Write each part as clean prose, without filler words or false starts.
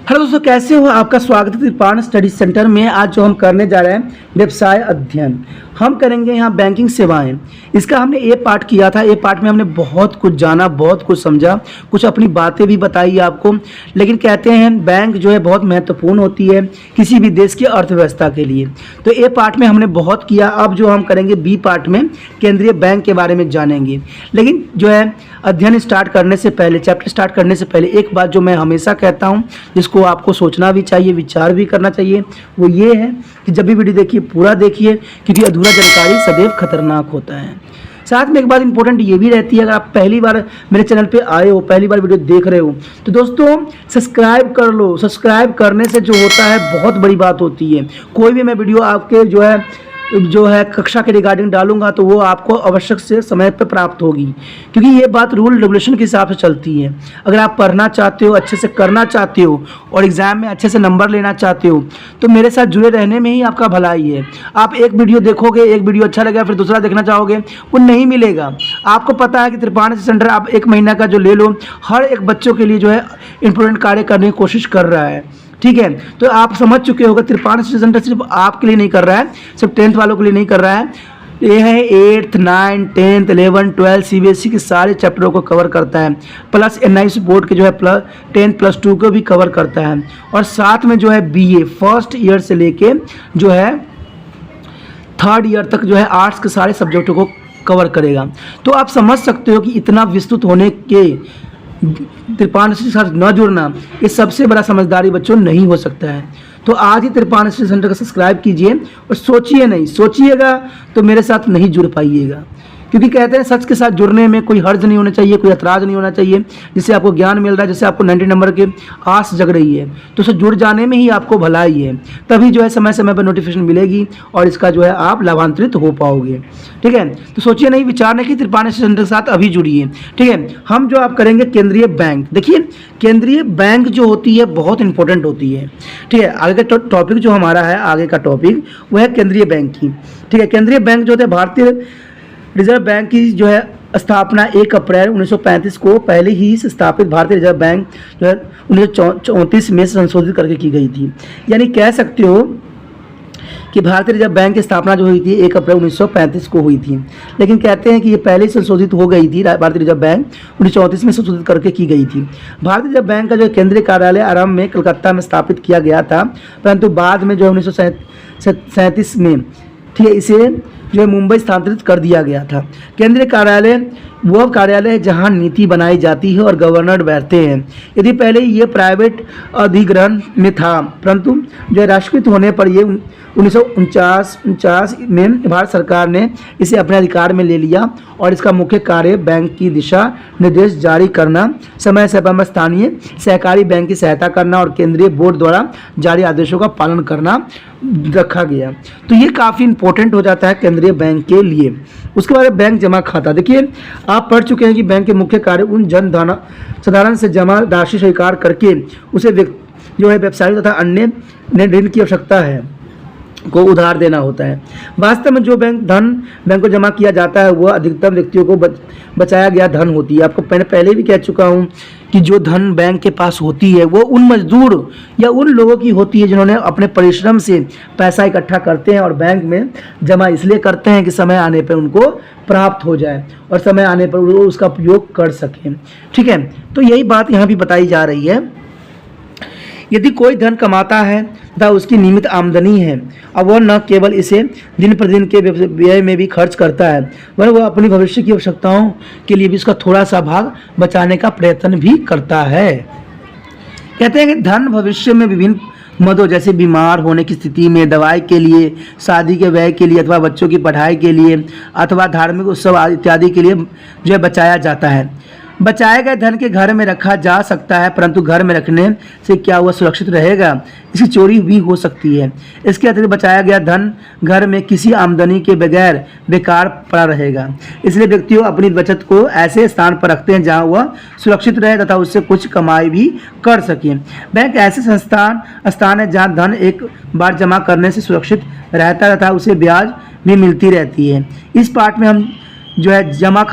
Hello दोस्तों, कैसे हो? आपका स्वागत है त्रिपाण स्टडी सेंटर में। आज जो हम करने जा रहे हैं व्यवसाय अध्ययन, हम करेंगे यहाँ बैंकिंग सेवाएं। इसका हमने ए पार्ट किया था। ए पार्ट में हमने बहुत कुछ जाना, बहुत कुछ समझा, कुछ अपनी बातें भी बताई आपको। लेकिन कहते हैं बैंक जो है बहुत महत्वपूर्ण होती है किसी भी देश की अर्थव्यवस्था के लिए। तो ए पार्ट में हमने बहुत किया। अब जो हम करेंगे बी पार्ट में केंद्रीय बैंक के बारे में जानेंगे। लेकिन जो है अध्ययन स्टार्ट करने से पहले, चैप्टर स्टार्ट करने से पहले एक बात जो मैं हमेशा कहता हूँ, जिसको आपको सोचना भी चाहिए, विचार भी करना चाहिए, वो ये है कि जब भी वीडियो देखिए पूरा देखिए, क्योंकि अधूरा जानकारी सदैव खतरनाक होता है। साथ में एक बात इंपॉर्टेंट ये भी रहती है, अगर आप पहली बार मेरे चैनल पे आए हो, पहली बार वीडियो देख रहे हो, तो दोस्तों सब्सक्राइब कर लो। सब्सक्राइब करने से जो होता है बहुत बड़ी बात होती है। कोई भी मैं वीडियो आपके जो है कक्षा के रिगार्डिंग डालूंगा तो वो आपको आवश्यक से समय पर प्राप्त होगी, क्योंकि ये बात रूल रेगुलेशन के हिसाब से चलती है। अगर आप पढ़ना चाहते हो, अच्छे से करना चाहते हो और एग्ज़ाम में अच्छे से नंबर लेना चाहते हो, तो मेरे साथ जुड़े रहने में ही आपका भलाई है। आप एक वीडियो देखोगे, एक वीडियो अच्छा लगेगा, फिर दूसरा देखना चाहोगे, वो नहीं मिलेगा। आपको पता है कि त्रिपाण सेंटर आप 1 महीना का जो ले लो, हर एक बच्चों के लिए जो है इंपॉर्टेंट कार्य करने की कोशिश कर रहा है। ठीक है, तो आप समझ चुके होगा त्रिपाण सेंटर सिर्फ आपके लिए नहीं कर रहा है, सिर्फ 10th वालों के लिए नहीं कर रहा है। ये है 8th, 9th, 10th, 11th, 12th CBSE के सारे चैप्टरों को कवर करता है, प्लस NIC बोर्ड के जो है +10+2 को भी कवर करता है। और साथ में जो है BA फर्स्ट ईयर से लेके जो है 3rd ईयर तक जो है आर्ट्स के सारे सब्जेक्टों को कवर करेगा। तो आप समझ सकते हो कि इतना विस्तृत होने के त्रिपाण के साथ न जुड़ना ये सबसे बड़ा समझदारी बच्चों नहीं हो सकता है। तो आज ही त्रिपाण सेंटर का सब्सक्राइब कीजिए और सोचिए नहीं, सोचिएगा तो मेरे साथ नहीं जुड़ पाइएगा, क्योंकि कहते हैं सच के साथ जुड़ने में कोई हर्ज नहीं होना चाहिए, कोई ऐतराज़ नहीं होना चाहिए। जिससे आपको ज्ञान मिल रहा है, जिससे आपको 90 नंबर की आस जग रही है, तो उससे जुड़ जाने में ही आपको भलाई है। तभी जो है समय समय पर नोटिफिकेशन मिलेगी और इसका जो है आप लाभान्वित हो पाओगे। ठीक है, तो सोचिए नहीं, विचार नहीं कि त्रिपाण सेंटर के साथ अभी जुड़िए। ठीक है, हम जो आप करेंगे केंद्रीय बैंक। देखिए केंद्रीय बैंक जो होती है बहुत इंपॉर्टेंट होती है। ठीक है, आगे का टॉपिक जो हमारा है, आगे का टॉपिक वो है केंद्रीय बैंक की। ठीक है, केंद्रीय बैंक जो होते हैं भारतीय रिजर्व बैंक की जो है स्थापना 1 अप्रैल 1935 को पहले ही स्थापित भारतीय रिजर्व बैंक जो है 1934 में संशोधित करके की गई थी। यानी कह सकते हो कि भारतीय रिजर्व बैंक की स्थापना जो हुई थी 1 अप्रैल 1935 को हुई थी, लेकिन कहते हैं कि ये पहले ही संशोधित हो गई थी। भारतीय रिजर्व बैंक 1934 में संशोधित करके की गई थी। भारतीय रिजर्व बैंक का जो केंद्रीय कार्यालय आरंभ में कलकत्ता में स्थापित किया गया था, परंतु बाद में जो है 1937 में, ठीक है, इसे जो है मुंबई स्थानांतरित कर दिया गया था। केंद्रीय कार्यालय वह कार्यालय है जहां नीति बनाई जाती है और गवर्नर बैठते हैं। यदि पहले ये प्राइवेट अधिग्रहण में था, परंतु जो है राष्ट्रीयकृत होने पर ये 1949 में भारत सरकार ने इसे अपने अधिकार में ले लिया और इसका मुख्य कार्य बैंक की दिशा निर्देश जारी करना, समय समय पर स्थानीय सहकारी बैंक की सहायता करना और केंद्रीय बोर्ड द्वारा जारी आदेशों का पालन करना रखा गया। तो ये काफ़ी इंपॉर्टेंट हो जाता है केंद्रीय बैंक के लिए। उसके बाद बैंक जमा खाता। देखिए आप पढ़ चुके हैं कि बैंक के मुख्य कार्य उन जन साधारण से जमा राशि स्वीकार करके उसे जो है व्यवसायियों तथा अन्य ऋण की आवश्यकता है को उधार देना होता है। वास्तव में जो बैंक को जमा किया जाता है वह अधिकतम व्यक्तियों को बचाया गया धन होती है। आपको मैंने पहले भी कह चुका हूँ कि जो धन बैंक के पास होती है वो उन मजदूर या उन लोगों की होती है जिन्होंने अपने परिश्रम से पैसा इकट्ठा करते हैं और बैंक में जमा इसलिए करते हैं कि समय आने पर उनको प्राप्त हो जाए और समय आने पर वो उसका उपयोग कर सकें। ठीक है, तो यही बात यहाँ भी बताई जा रही है। यदि कोई धन कमाता है तथा उसकी नियमित आमदनी है और वह न केवल इसे दिन प्रतिदिन के व्यय में भी खर्च करता है, वह अपनी भविष्य की आवश्यकताओं के लिए भी उसका थोड़ा सा भाग बचाने का प्रयत्न भी करता है। कहते हैं कि धन भविष्य में विभिन्न मदों जैसे बीमार होने की स्थिति में, दवाई के लिए, शादी के व्यय के लिए अथवा बच्चों की पढ़ाई के लिए अथवा धार्मिक उत्सव इत्यादि के लिए जो है बचाया जाता है। बचाए गए धन के घर में रखा जा सकता है, परंतु घर में रखने से क्या वह सुरक्षित रहेगा? इसकी चोरी भी हो सकती है। इसके अतिरिक्त बचाया गया धन घर में किसी आमदनी के बगैर बेकार पड़ा रहेगा। इसलिए व्यक्तियों अपनी बचत को ऐसे स्थान पर रखते हैं जहां वह सुरक्षित रहे तथा उससे कुछ कमाई भी कर सके। बैंक ऐसे स्थान है जहां धन एक बार जमा करने से सुरक्षित रहता तथा उसे ब्याज भी मिलती रहती है। इस पार्ट में हम जो है जमा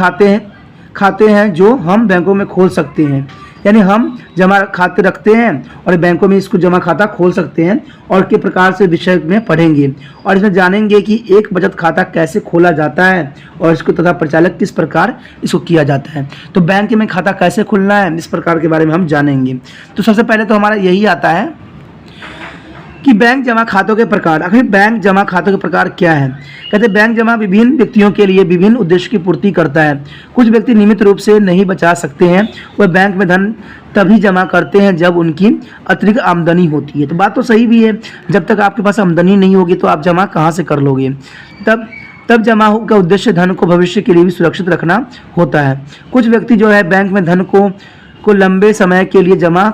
खाते हैं जो हम बैंकों में खोल सकते हैं। यानी हम जमा खाते रखते हैं और बैंकों में इसको जमा खाता खोल सकते हैं और के प्रकार से विषय में पढ़ेंगे और इसमें जानेंगे कि एक बचत खाता कैसे खोला जाता है और इसको तथा परिचालक किस प्रकार इसको किया जाता है। तो बैंक में खाता कैसे खुलना है इस प्रकार के बारे में हम जानेंगे। तो सबसे पहले तो हमारा यही आता है कि बैंक जमा खातों के प्रकार। आखिर बैंक जमा खातों के प्रकार क्या है? कहते हैं बैंक जमा विभिन्न व्यक्तियों के लिए विभिन्न उद्देश्य की पूर्ति करता है। कुछ व्यक्ति नियमित रूप से नहीं बचा सकते हैं, वह बैंक में धन तभी जमा करते हैं जब उनकी अतिरिक्त आमदनी होती है। तो बात तो सही भी है, जब तक आपके पास आमदनी नहीं होगी तो आप जमा कहाँ से कर लोगे। तब जमा का उद्देश्य धन को भविष्य के लिए भी सुरक्षित रखना होता है। कुछ व्यक्ति जो है बैंक में धन को लंबे समय के लिए जमा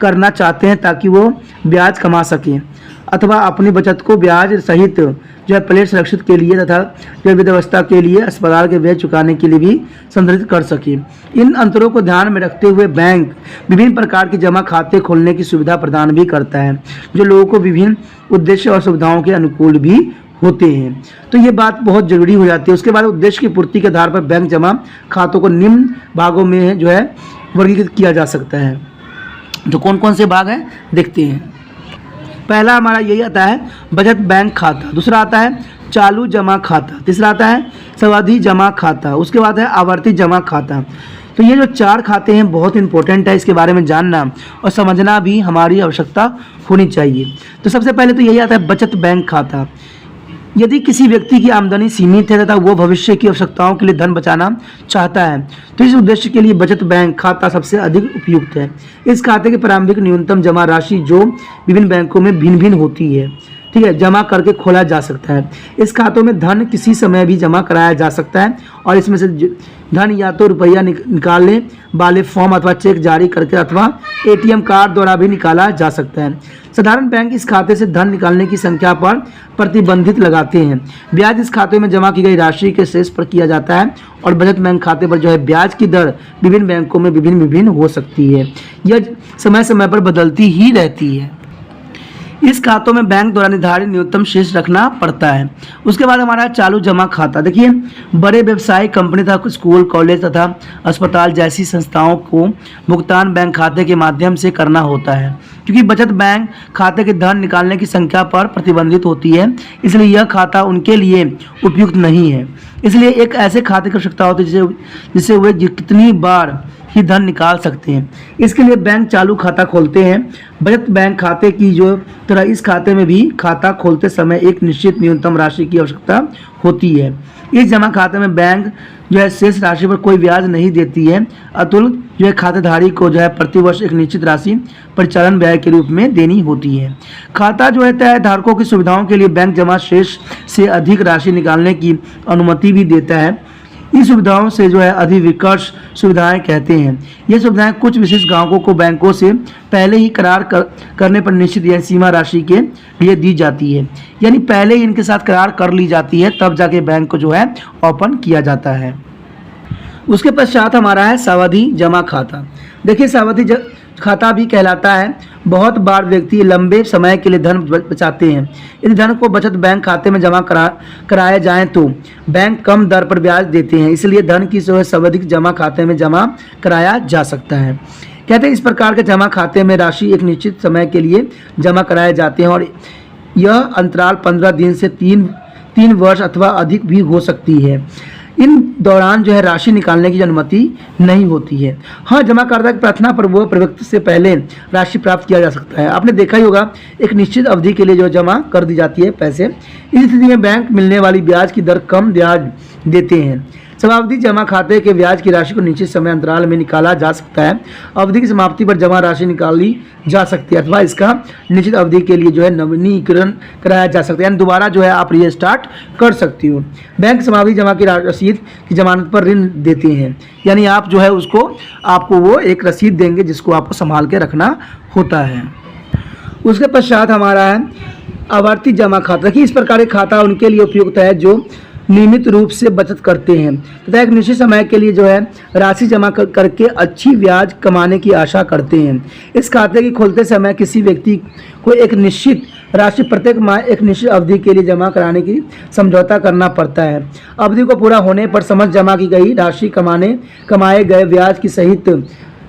करना चाहते हैं ताकि वो ब्याज कमा सकें अथवा अपनी बचत को ब्याज सहित जो है प्लेट सुरक्षित के लिए तथा जो वृद्धावस्था के लिए अस्पताल के व्यय चुकाने के लिए भी संदर्भित कर सके। इन अंतरों को ध्यान में रखते हुए बैंक विभिन्न प्रकार के जमा खाते खोलने की सुविधा प्रदान भी करता है जो लोगों को विभिन्न उद्देश्य और सुविधाओं के अनुकूल भी होते हैं। तो ये बात बहुत जरूरी हो जाती है। उसके बाद उद्देश्य की पूर्ति के आधार पर बैंक जमा खातों को निम्न भागों में जो है वर्गीकृत किया जा सकता है। तो कौन कौन से भाग हैं देखते हैं। पहला हमारा यही आता है बचत बैंक खाता, दूसरा आता है चालू जमा खाता, तीसरा आता है सावधि जमा खाता, उसके बाद है आवर्ती जमा खाता। तो ये जो 4 खाते हैं बहुत इंपॉर्टेंट है, इसके बारे में जानना और समझना भी हमारी आवश्यकता होनी चाहिए। तो सबसे पहले तो यही आता है बचत बैंक खाता। यदि किसी व्यक्ति की आमदनी सीमित है तथा वो भविष्य की आवश्यकताओं के लिए धन बचाना चाहता है तो इस उद्देश्य के लिए बचत बैंक खाता सबसे अधिक उपयुक्त है। इस खाते की प्रारंभिक न्यूनतम जमा राशि जो विभिन्न बैंकों में भिन्न भिन्न होती है, ठीक है, जमा करके खोला जा सकता है। इस खातों में धन किसी समय भी जमा कराया जा सकता है और इसमें से धन या तो रुपया निकालने वाले फॉर्म अथवा चेक जारी करके अथवा एटीएम कार्ड द्वारा भी निकाला जा सकता है। साधारण बैंक इस खाते से धन निकालने की संख्या पर प्रतिबंधित लगाते हैं। ब्याज इस खाते में जमा की गई राशि के शेष पर किया जाता है और बचत बैंक खाते पर जो है ब्याज की दर विभिन्न बैंकों में विभिन्न हो सकती है। यह समय समय पर बदलती ही रहती है। इस खातों में बैंक द्वारा निर्धारित न्यूनतम शेष रखना पड़ता है। उसके बाद हमारा चालू जमा खाता। देखिए बड़े व्यवसायिक कंपनी तथा स्कूल कॉलेज तथा अस्पताल जैसी संस्थाओं को भुगतान बैंक खाते के माध्यम से करना होता है। क्योंकि बचत बैंक खाते के धन निकालने की संख्या पर प्रतिबंधित होती है, इसलिए यह खाता उनके लिए उपयुक्त नहीं है। इसलिए एक ऐसे खाते की आवश्यकता होती है जिससे वे कितनी बार ही धन निकाल सकते हैं। इसके लिए बैंक चालू खाता खोलते हैं। बचत बैंक खाते की जो तरह इस खाते में भी खाता खोलते समय एक निश्चित न्यूनतम राशि की आवश्यकता होती है। इस जमा खाते में बैंक जो है शेष राशि पर कोई ब्याज नहीं देती है। अतुल जो है खातेधारी को जो है प्रतिवर्ष एक निश्चित राशि परिचालन व्यय के रूप में देनी होती है। खाता जो है धारकों की सुविधाओं के लिए बैंक जमा शेष से अधिक राशि निकालने की अनुमति भी देता है। इस सुविधाओं से जो है अधिविकर्ष सुविधाएं कहते हैं। ये सुविधाएं कुछ विशेष ग्राहकों को बैंकों से पहले ही करार करने पर निश्चित या सीमा राशि के लिए दी जाती है। यानी पहले ही इनके साथ करार कर ली जाती है तब जाके बैंक को जो है ओपन किया जाता है। उसके पश्चात हमारा है सावधि जमा खाता। देखिए सावधि खाता भी कहलाता है। बहुत बार व्यक्ति लंबे समय के लिए धन बचाते हैं। यदि धन को बचत बैंक खाते में जमा कराया जाए तो बैंक कम दर पर ब्याज देते हैं, इसलिए धन की जो है सावधि जमा खाते में जमा कराया जा सकता है। कहते हैं इस प्रकार के जमा खाते में राशि एक निश्चित समय के लिए जमा कराए जाते हैं और यह अंतराल 15 दिन से 3 वर्ष अथवा अधिक भी हो सकती है। इन दौरान जो है राशि निकालने की अनुमति नहीं होती है। हाँ, जमाकर्ता की प्रार्थना पर वो परिपक्वता से पहले राशि प्राप्त किया जा सकता है। आपने देखा ही होगा एक निश्चित अवधि के लिए जो जमा कर दी जाती है पैसे। इस स्थिति में बैंक मिलने वाली ब्याज की दर कम ब्याज देते हैं। समावधि जमा खाते के ब्याज की राशि को निश्चित समय अंतराल में निकाला जा सकता है। अवधि की समाप्ति पर जमा राशि निकाली जा सकती है अथवा इसका निश्चित अवधि के लिए जो है नवीनीकरण कराया जा सकता है, यानी दोबारा जो है आप रीस्टार्ट कर सकती हो। बैंक समावधि जमा की रसीद की जमानत पर ऋण देते हैं, यानी आप जो है आपको वो एक रसीद देंगे जिसको आपको संभाल के रखना होता है। उसके पश्चात हमारा है आवर्ती जमा खाता। कि इस प्रकार का खाता उनके लिए उपयुक्त है जो नियमित रूप से बचत करते हैं तथा एक निश्चित समय के लिए जो है राशि जमा करके अच्छी ब्याज कमाने की आशा करते हैं। इस खाते की खोलते समय किसी व्यक्ति को एक निश्चित राशि प्रत्येक माह एक निश्चित अवधि के लिए जमा कराने की समझौता करना पड़ता है। अवधि को पूरा होने पर समस्त जमा की गई राशि कमाए गए ब्याज की सहित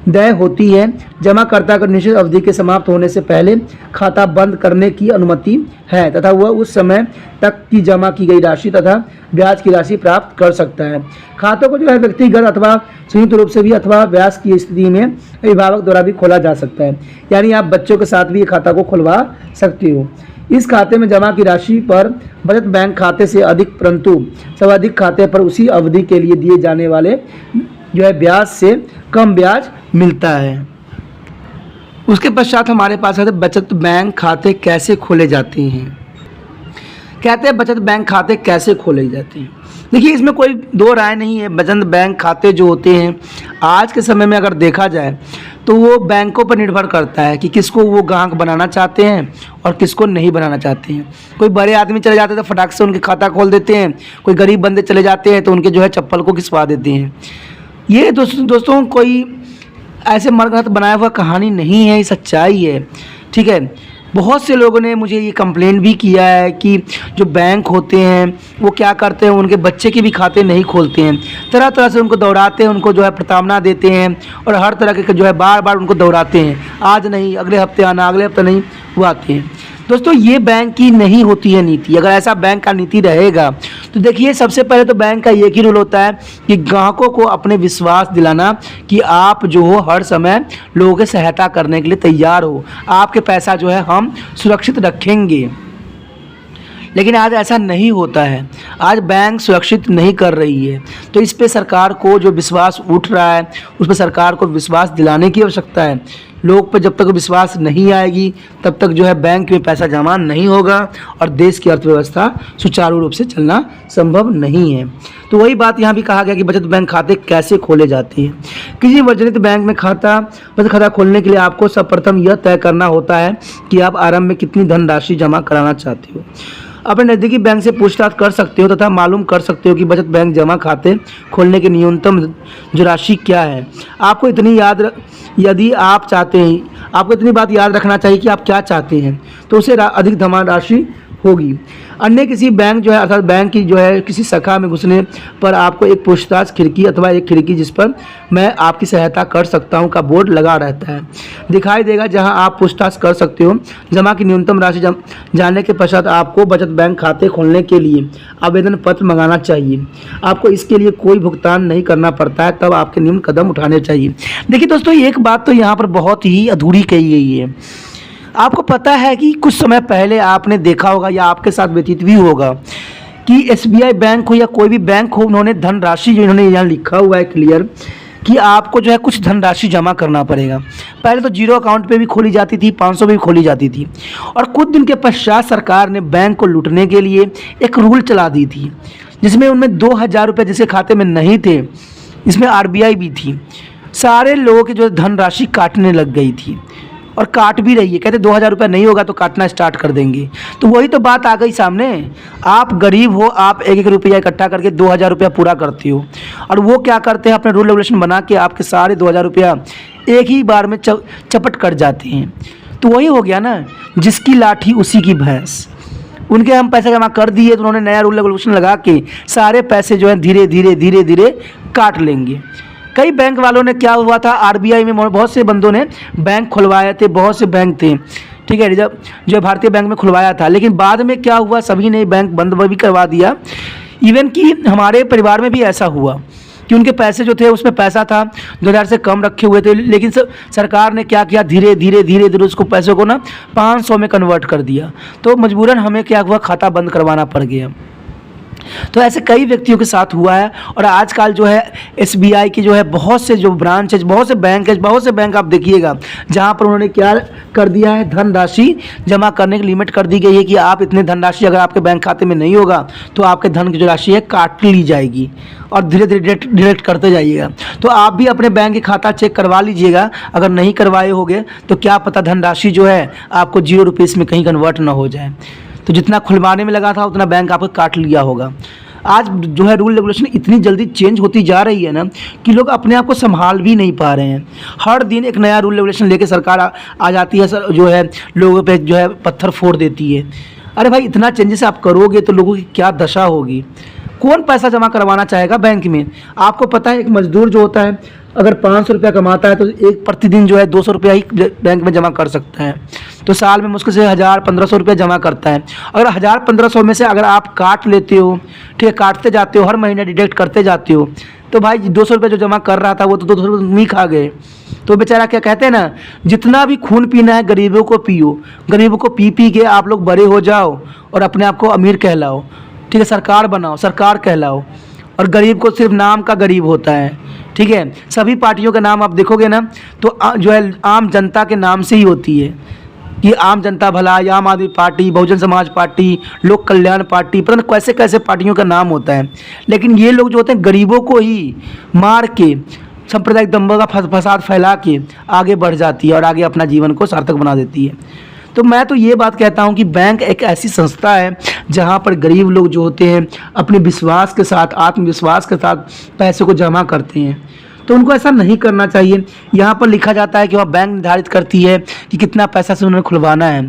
देय होती है। जमाकर्ता को निश्चित अवधि के समाप्त होने से पहले खाता बंद करने की अनुमति है तथा वह उस समय तक की जमा की गई राशि तथा ब्याज की राशि प्राप्त कर सकता है। खातों को जो है व्यक्तिगत अथवा संयुक्त रूप से भी अथवा ब्याज की स्थिति में अभिभावक द्वारा भी खोला जा सकता है, यानी आप बच्चों के साथ भी ये खाता को खुलवा सकते हो। इस खाते में जमा की राशि पर बचत बैंक खाते से अधिक परंतु सर्वाधिक खाते पर उसी अवधि के लिए दिए जाने वाले जो है ब्याज से कम ब्याज मिलता है। उसके पश्चात हमारे पास है बचत बैंक खाते कैसे खोले जाते हैं। कहते हैं बचत बैंक खाते कैसे खोले जाते हैं। देखिए, इसमें कोई दो राय नहीं है। बचत बैंक खाते जो होते हैं आज के समय में अगर देखा जाए तो वो बैंकों पर निर्भर करता है कि किसको वो ग्राहक बनाना चाहते हैं और किसको नहीं बनाना चाहते हैं। कोई बड़े आदमी चले जाते हैं तो फटाक से उनके खाता खोल देते हैं, कोई गरीब बंदे चले जाते हैं तो उनके जो है चप्पल को घिसवा देते हैं। ये दोस्तों कोई ऐसे मरगत बनाया हुआ कहानी नहीं है, ये सच्चाई है। ठीक है, बहुत से लोगों ने मुझे ये कंप्लेन भी किया है कि जो बैंक होते हैं वो क्या करते हैं, उनके बच्चे के भी खाते नहीं खोलते हैं, तरह तरह से उनको दौड़ाते हैं, उनको जो है प्रताड़ना देते हैं और हर तरह के जो है बार बार उनको दौड़ाते हैं, आज नहीं अगले हफ्ते आना, अगले हफ्ते नहीं, वो आते हैं। दोस्तों, ये बैंक की नहीं होती है नीति। अगर ऐसा बैंक का नीति रहेगा तो देखिए, सबसे पहले तो बैंक का एक ही रूल होता है कि ग्राहकों को अपने विश्वास दिलाना कि आप जो हो हर समय लोगों की सहायता करने के लिए तैयार हो, आपके पैसा जो है हम सुरक्षित रखेंगे। लेकिन आज ऐसा नहीं होता है, आज बैंक सुरक्षित नहीं कर रही है। तो इस पे सरकार को जो विश्वास उठ रहा है उस पर सरकार को विश्वास दिलाने की आवश्यकता है। लोग पर जब तक विश्वास नहीं आएगी तब तक जो है बैंक में पैसा जमा नहीं होगा और देश की अर्थव्यवस्था सुचारू रूप से चलना संभव नहीं है। तो वही बात यहाँ भी कहा गया कि बचत बैंक खाते कैसे खोले जाते हैं। किसी वर्जनित बैंक में बचत खाता खोलने के लिए आपको सर्वप्रथम यह तय करना होता है कि आप आरंभ में कितनी धनराशि जमा कराना चाहते हो। अपने नज़दीकी बैंक से पूछताछ कर सकते हो तथा मालूम कर सकते हो कि बचत बैंक जमा खाते खोलने की न्यूनतम जो राशि क्या है। आपको इतनी यदि आप चाहते हैं, आपको इतनी बात याद रखना चाहिए कि आप क्या चाहते हैं, तो उसे अधिक धमा राशि होगी। अन्य किसी बैंक जो है अर्थात बैंक की जो है किसी शाखा में घुसने पर आपको एक पूछताछ खिड़की अथवा एक खिड़की जिस पर मैं आपकी सहायता कर सकता हूं का बोर्ड लगा रहता है दिखाई देगा, जहां आप पूछताछ कर सकते हो। जमा की न्यूनतम राशि जानने के पश्चात आपको बचत बैंक खाते खोलने के लिए आवेदन पत्र मंगाना चाहिए। आपको इसके लिए कोई भुगतान नहीं करना पड़ता है, तब आपके निम्न कदम उठाने चाहिए। देखिए दोस्तों, एक बात तो यहाँ पर बहुत ही अधूरी कही गई है। आपको पता है कि कुछ समय पहले आपने देखा होगा या आपके साथ व्यतीत भी होगा कि एसबीआई बैंक हो या कोई भी बैंक हो, उन्होंने धनराशि जो इन्होंने यहाँ लिखा हुआ है क्लियर कि आपको जो है कुछ धनराशि जमा करना पड़ेगा। पहले तो जीरो अकाउंट पे भी खोली जाती थी, 500 पे भी खोली जाती थी, और कुछ दिन के पश्चात सरकार ने बैंक को लूटने के लिए एक रूल चला दी थी जिसमें उनमें 2000 रुपये जिसके खाते में नहीं थे, इसमें आरबीआई भी थी, सारे लोगों की जो धनराशि काटने लग गई थी और काट भी रही है। कहते 2000 रुपये नहीं होगा तो काटना स्टार्ट कर देंगे। तो वही तो बात आ गई सामने। आप गरीब हो, आप एक एक रुपया इकट्ठा करके 2000 रुपया पूरा करते हो, और वो क्या करते हैं, अपने रूल रेगुलेशन बना के आपके सारे 2000 रुपया एक ही बार में चपट कर जाते हैं। तो वही हो गया ना, जिसकी लाठी उसी की भैंस। उनके हम पैसे जमा कर दिए तो उन्होंने नया रूल रेगुलेशन लगा के सारे पैसे जो है धीरे धीरे काट लेंगे। कई बैंक वालों ने क्या हुआ था, आरबीआई में बहुत से बंदों ने बैंक खुलवाए थे, बहुत से बैंक थे, ठीक है, रिजर्व जो भारतीय बैंक में खुलवाया था, लेकिन बाद में क्या हुआ, सभी ने बैंक बंद भी करवा दिया। इवन कि हमारे परिवार में भी ऐसा हुआ कि उनके पैसे जो थे उसमें पैसा था 2000 से कम रखे हुए थे, लेकिन सरकार ने क्या किया, धीरे धीरे उसको पैसों को ना 500 में कन्वर्ट कर दिया। तो मजबूरन हमें क्या हुआ, खाता बंद करवाना पड़ गया। तो ऐसे कई व्यक्तियों के साथ हुआ है। और आजकल जो है एसबीआई की जो है बहुत से जो ब्रांच है, बहुत से बैंक आप देखिएगा जहां पर उन्होंने क्या कर दिया है, धनराशि जमा करने की लिमिट कर दी गई है कि आप इतने धनराशि अगर आपके बैंक खाते में नहीं होगा तो आपके धन की जो राशि है काट ली जाएगी और धीरे धीरे डिडक्ट करते जाइएगा। तो आप भी अपने बैंक का खाता चेक करवा लीजिएगा। अगर नहीं करवाए होगे तो क्या पता धनराशि जो है आपको 0 रुपीस में कहीं कन्वर्ट ना हो जाए। तो जितना खुलवाने में लगा था उतना बैंक आपको काट लिया होगा। आज जो है रूल रेगुलेशन इतनी जल्दी चेंज होती जा रही है ना कि लोग अपने आप को संभाल भी नहीं पा रहे हैं। हर दिन एक नया रूल रेगुलेशन लेके सरकार आ जाती है, जो है लोगों पे जो है पत्थर फोड़ देती है। अरे भाई, इतना चेंजेस आप करोगे तो लोगों की क्या दशा होगी। कौन पैसा जमा करवाना चाहेगा बैंक में? आपको पता है एक मजदूर जो होता है अगर 500 रुपया कमाता है तो एक प्रतिदिन जो है 200 रुपया ही बैंक में जमा कर सकता है। तो साल में मुश्किल से 1000-1500 रुपया जमा करता है। अगर 1000-1500 में से अगर आप काट लेते हो, ठीक है, काटते जाते हो, हर महीने डिडक्ट करते जाते हो, तो भाई 200 रुपये जो जमा कर रहा था वो तो 200 रुपये नहीं खा गए। तो बेचारा क्या कहते हैं ना, जितना भी खून पीना है गरीबों को पियो, गरीबों को पी पी के आप लोग बड़े हो जाओ और अपने आप को अमीर कहलाओ, ठीक है, सरकार बनाओ, सरकार कहलाओ। और गरीब को सिर्फ नाम का गरीब होता है, ठीक है। सभी पार्टियों का नाम आप देखोगे ना तो जो है आम जनता के नाम से ही होती है कि आम जनता भलाई, आम आदमी पार्टी, बहुजन समाज पार्टी, लोक कल्याण पार्टी, पता नहीं कैसे कैसे पार्टियों का नाम होता है। लेकिन ये लोग जो होते हैं गरीबों को ही मार के, सांप्रदायिक दंगा का फसाद फैला के आगे बढ़ जाती है और आगे अपना जीवन को सार्थक बना देती है। तो मैं तो ये बात कहता हूँ कि बैंक एक ऐसी संस्था है जहाँ पर गरीब लोग जो होते हैं अपने विश्वास के साथ, आत्मविश्वास के साथ पैसे को जमा करते हैं। तो उनको ऐसा नहीं करना चाहिए। यहाँ पर लिखा जाता है कि वह बैंक निर्धारित करती है कि कितना पैसा से उन्होंने खुलवाना है।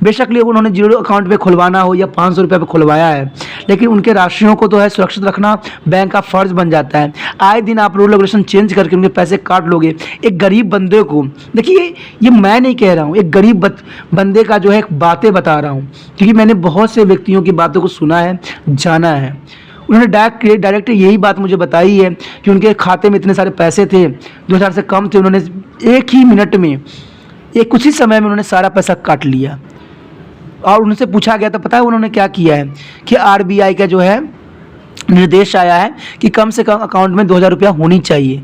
बेशक लिए उन्होंने जीरो अकाउंट पे खुलवाना हो या 500 रुपये पे खुलवाया है, लेकिन उनके राशियों को तो है सुरक्षित रखना बैंक का फ़र्ज़ बन जाता है। आए दिन आप रूल रेगुलेशन चेंज करके उनके पैसे काट लोगे। एक गरीब बंदे को देखिए, ये मैं नहीं कह रहा हूँ, एक गरीब बंदे का जो है बातें बता रहा हूँ, क्योंकि मैंने बहुत से व्यक्तियों की बातों को सुना है, जाना है। उन्होंने डायरेक्ट यही बात मुझे बताई है कि उनके खाते में इतने सारे पैसे थे, 2000 से कम थे, उन्होंने एक ही मिनट में, एक कुछ ही समय में उन्होंने सारा पैसा काट लिया। और उनसे पूछा गया तो पता है उन्होंने क्या किया है कि आरबीआई का जो है निर्देश आया है कि कम से कम अकाउंट में 2000 रुपया होनी चाहिए।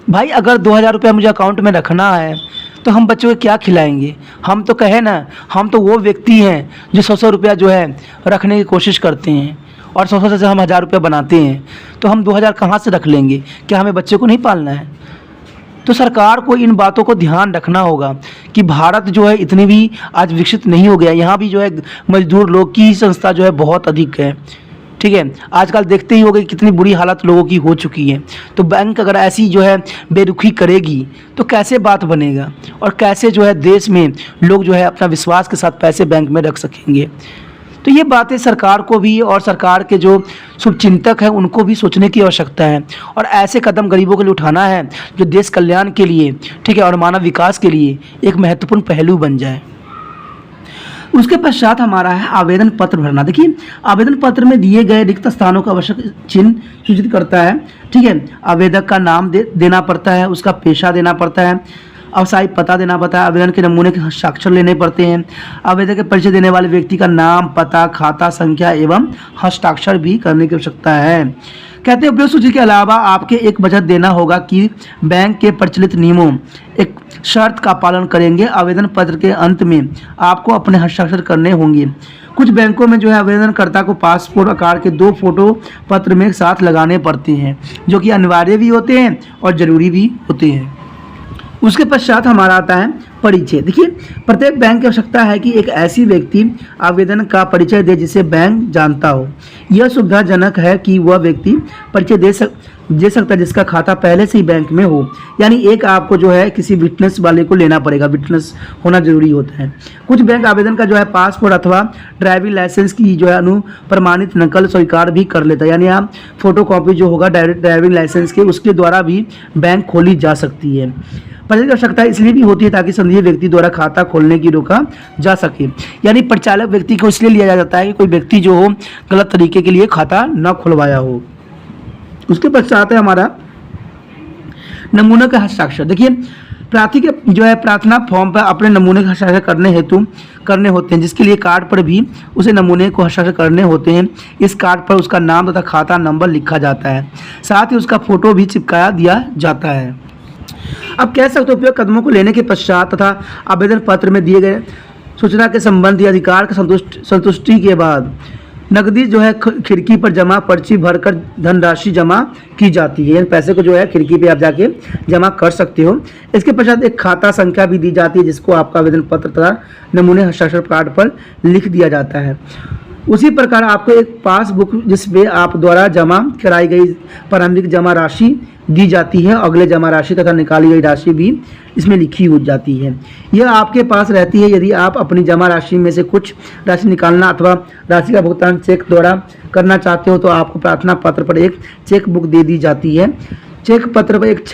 भाई अगर 2000 रुपया मुझे अकाउंट में रखना है तो हम बच्चों को क्या खिलाएंगे? हम तो कहे ना, हम तो वो व्यक्ति हैं जो 100 रुपया जो है रखने की कोशिश करते हैं और 100 से हम 1000 रुपया बनाते हैं। तो हम 2000 कहाँ से रख लेंगे? क्या हमें बच्चे को नहीं पालना है? तो सरकार को इन बातों को ध्यान रखना होगा कि भारत जो है इतनी भी आज विकसित नहीं हो गया। यहाँ भी जो है मजदूर लोग की संस्था जो है बहुत अधिक है, ठीक है। आजकल देखते ही होंगे कितनी बुरी हालत लोगों की हो चुकी है। तो बैंक अगर ऐसी जो है बेरुखी करेगी तो कैसे बात बनेगा और कैसे जो है देश में लोग जो है अपना विश्वास के साथ पैसे बैंक में रख सकेंगे? तो ये बातें सरकार को भी और सरकार के जो शुभचिंतक हैं उनको भी सोचने की आवश्यकता है और ऐसे कदम गरीबों के लिए उठाना है जो देश कल्याण के लिए, ठीक है, और मानव विकास के लिए एक महत्वपूर्ण पहलू बन जाए। उसके पश्चात हमारा है आवेदन पत्र भरना। देखिए, आवेदन पत्र में दिए गए रिक्त स्थानों का आवश्यक चिन्ह सूचित करता है, ठीक है। आवेदक का नाम देना पड़ता है, उसका पेशा देना पड़ता है, अवसायी पता देना पड़ता है, आवेदन के नमूने के हस्ताक्षर लेने पड़ते हैं, आवेदक के परिचय देने वाले व्यक्ति का नाम, पता, खाता संख्या एवं हस्ताक्षर भी करने की आवश्यकता है। कहते हैं उपयुक्त सूची के अलावा आपके एक बचत देना होगा कि बैंक के प्रचलित नियमों एक शर्त का पालन करेंगे। आवेदन पत्र के अंत में आपको अपने हस्ताक्षर करने होंगे। कुछ बैंकों में जो है आवेदनकर्ता को पासपोर्ट आकार के 2 फोटो पत्र में साथ लगाने पड़ते हैं, जो कि अनिवार्य भी होते हैं और ज़रूरी भी होते हैं। उसके पश्चात हमारा आता है परिचय। देखिए, प्रत्येक बैंक की आवश्यकता है कि एक ऐसी व्यक्ति आवेदन का परिचय दे जिसे बैंक जानता हो। यह सुविधाजनक है कि वह व्यक्ति परिचय दे सकता है जिसका खाता पहले से ही बैंक में हो। यानी एक आपको जो है किसी विटनेस वाले को लेना पड़ेगा, विटनेस होना जरूरी होता है। कुछ बैंक आवेदन का जो है पासपोर्ट अथवा ड्राइविंग लाइसेंस की जो है अनुप्रमाणित नकल स्वीकार भी कर लेता है। यानी आप फोटोकॉपी जो होगा ड्राइविंग लाइसेंस के, उसके द्वारा भी बैंक खोली जा सकती है। परिचय की आवश्यकता इसलिए भी होती है ताकि संदिग्ध व्यक्ति द्वारा खाता खोलने की रोका जा सके। यानी परिचालक व्यक्ति को इसलिए लिया जाता है कि कोई व्यक्ति जो हो गलत तरीके के लिए खाता न खुलवाया हो। उसके पश्चात है हमारा नमूने का हस्ताक्षर। देखिए, प्रार्थी के जो है प्रार्थना फॉर्म पर अपने नमूने का हस्ताक्षर करने होते हैं, जिसके लिए कार्ड पर भी उसे नमूने को हस्ताक्षर करने होते हैं। इस कार्ड पर उसका नाम तथा खाता नंबर लिखा जाता है, साथ ही उसका फोटो भी चिपकाया दिया जाता है। अब कह सकते हो उपयुक्त कदमों को लेने के पश्चात तथा आवेदन पत्र में दिए गए सूचना के संबंधी अधिकार का संतुष्टि के बाद नकदी जो है खिड़की पर जमा पर्ची भरकर धनराशि जमा की जाती है। पैसे को जो है खिड़की पे आप जाके जमा कर सकते हो। इसके पश्चात एक खाता संख्या भी दी जाती है जिसको आपका आवेदन पत्र तथा नमूने हस्ताक्षर कार्ड पर लिख दिया जाता है। उसी प्रकार आपको एक पासबुक जिसमें आप द्वारा जमा कराई गई प्रारंभिक जमा राशि दी जाती है। अगले जमा राशि तथा निकाली गई राशि भी इसमें लिखी हो जाती है। यह आपके पास रहती है। यदि आप अपनी जमा राशि में से कुछ राशि निकालना अथवा राशि का भुगतान चेक द्वारा करना चाहते हो तो आपको प्रार्थना पत्र पर एक चेक बुक दे दी जाती है। चेक पत्र पर एक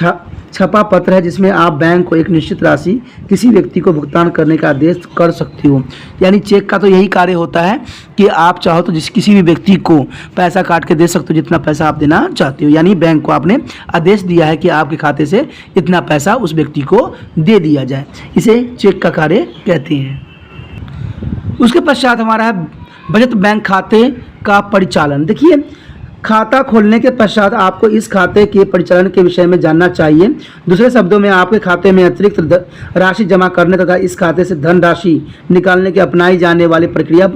छपा पत्र है जिसमें आप बैंक को एक निश्चित राशि किसी व्यक्ति को भुगतान करने का आदेश कर सकते हो। यानी चेक का तो यही कार्य होता है कि आप चाहो तो किसी भी व्यक्ति को पैसा काट के दे सकते हो जितना पैसा आप देना चाहते हो। यानी बैंक को आपने आदेश दिया है कि आपके खाते से इतना पैसा उस व्यक्ति को दे दिया जाए, इसे चेक का कार्य कहते हैं। उसके पश्चात हमारा है बचत बैंक खाते का परिचालन। देखिए, खाता खोलने के पश्चात आपको इस खाते के परिचालन के विषय में जानना चाहिए। दूसरे शब्दों में आपके खाते में अतिरिक्त राशि जमा करने तथा इस खाते से धन राशि निकालने की अपनाई जाने वाली प्रक्रिया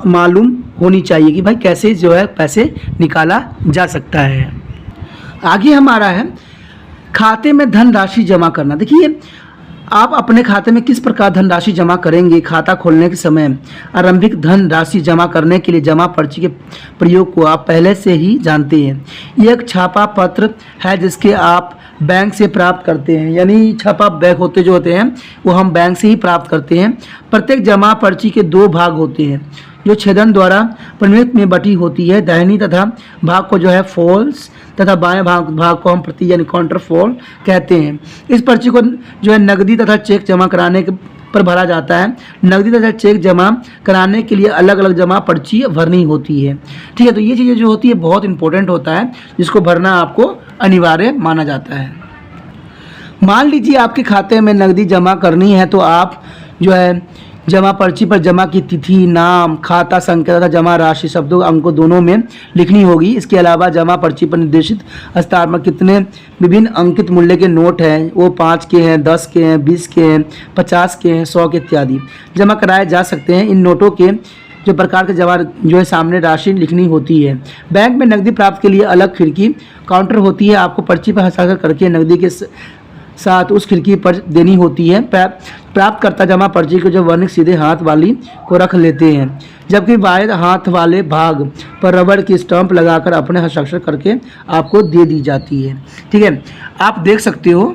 मालूम होनी चाहिए कि भाई कैसे जो है पैसे निकाला जा सकता है। आगे हमारा है खाते में धन राशि जमा करना। देखिए, आप अपने खाते में किस प्रकार धनराशि जमा करेंगे। खाता खोलने के समय आरंभिक धन राशि जमा करने के लिए जमा पर्ची के प्रयोग को आप पहले से ही जानते हैं। ये एक छापा पत्र है जिसके आप बैंक से प्राप्त करते हैं। यानी छापा बैग होते हैं वो हम बैंक से ही प्राप्त करते हैं। प्रत्येक जमा पर्ची के 2 भाग होते हैं जो छेदन द्वारा परिमित में बटी होती है। दाहिनी तथा भाग को जो है फॉल्स तथा बाएं भाग को हम प्रति यानी काउंटर फॉल कहते हैं। इस पर्ची को जो है नकदी तथा चेक जमा कराने पर भरा जाता है। नकदी तथा चेक जमा कराने के लिए अलग अलग जमा पर्ची भरनी होती है। ठीक है, तो ये चीज़ें जो होती है बहुत इंपॉर्टेंट होता है जिसको भरना आपको अनिवार्य माना जाता है। मान लीजिए आपके खाते में नकदी जमा करनी है तो आप जो है जमा पर्ची पर जमा की तिथि, नाम, खाता संख्या तथा जमा राशि शब्दों अंकों दोनों में लिखनी होगी। इसके अलावा जमा पर्ची पर निर्देशित स्थान पर कितने विभिन्न अंकित मूल्य के नोट हैं, वो 5 के हैं, 10 के हैं, 20 के हैं, 50 के हैं, 100 के इत्यादि जमा कराए जा सकते हैं। इन नोटों के जो प्रकार के जमा जो है सामने राशि लिखनी होती है। बैंक में नकदी प्राप्त के लिए अलग खिड़की काउंटर होती है। आपको पर्ची पर हस्ताक्षर करके नकदी के साथ उस खिड़की पर देनी होती है। प्राप्तकर्ता जमा पर्ची को जो वर्णित सीधे हाथ वाली को रख लेते हैं, जबकि बाएं हाथ वाले भाग पर रबड़ की स्टंप लगाकर अपने हस्ताक्षर करके आपको दे दी जाती है। ठीक है, आप देख सकते हो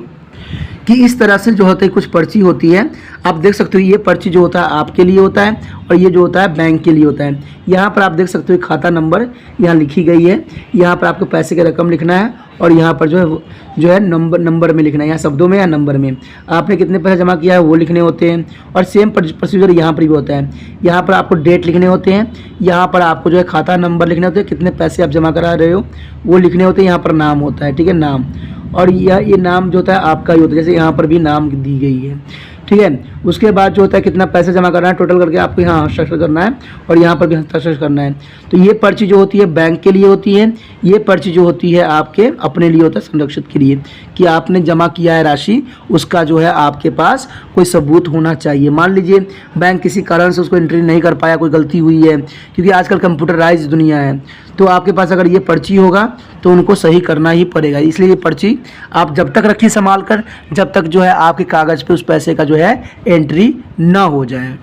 कि इस तरह से जो होता है कुछ पर्ची होती है। आप देख सकते हो ये पर्ची जो होता है आपके लिए होता है और ये जो होता है बैंक के लिए होता है। यहाँ पर आप देख सकते हो खाता नंबर यहाँ लिखी गई है। यहाँ पर आपको पैसे की रकम लिखना है और यहाँ पर जो है नंबर में लिखना है, यहाँ शब्दों में या नंबर में। आपने कितने पैसे जमा किया है वो लिखने होते हैं और सेम प्रोसीजर यहाँ पर भी होता है। यहाँ पर आपको डेट लिखने होते हैं, यहाँ पर आपको जो है खाता नंबर लिखने होते हैं, कितने पैसे आप जमा करा रहे हो वो लिखने होते हैं। यहाँ पर नाम होता है, ठीक है, नाम, और ये नाम जो होता है आपका ही होता है, जैसे यहाँ पर भी नाम दी गई है। ठीक है, उसके बाद जो होता है कितना पैसा जमा करना है टोटल करके आपको यहाँ हस्ताक्षर करना है और यहाँ पर भी हस्ताक्षर करना है। तो ये पर्ची जो होती है बैंक के लिए होती है, ये पर्ची जो होती है आपके अपने लिए होता है संरक्षित के लिए कि आपने जमा किया है राशि, उसका जो है आपके पास कोई सबूत होना चाहिए। मान लीजिए बैंक किसी कारण से उसको एंट्री नहीं कर पाया, कोई गलती हुई है, क्योंकि आजकल कंप्यूटराइज दुनिया है, तो आपके पास अगर ये पर्ची होगा तो उनको सही करना ही पड़ेगा। इसलिए ये पर्ची आप जब तक रखिए संभाल कर, जब तक जो है आपके कागज़ पे उस पैसे का जो है एंट्री ना हो जाए।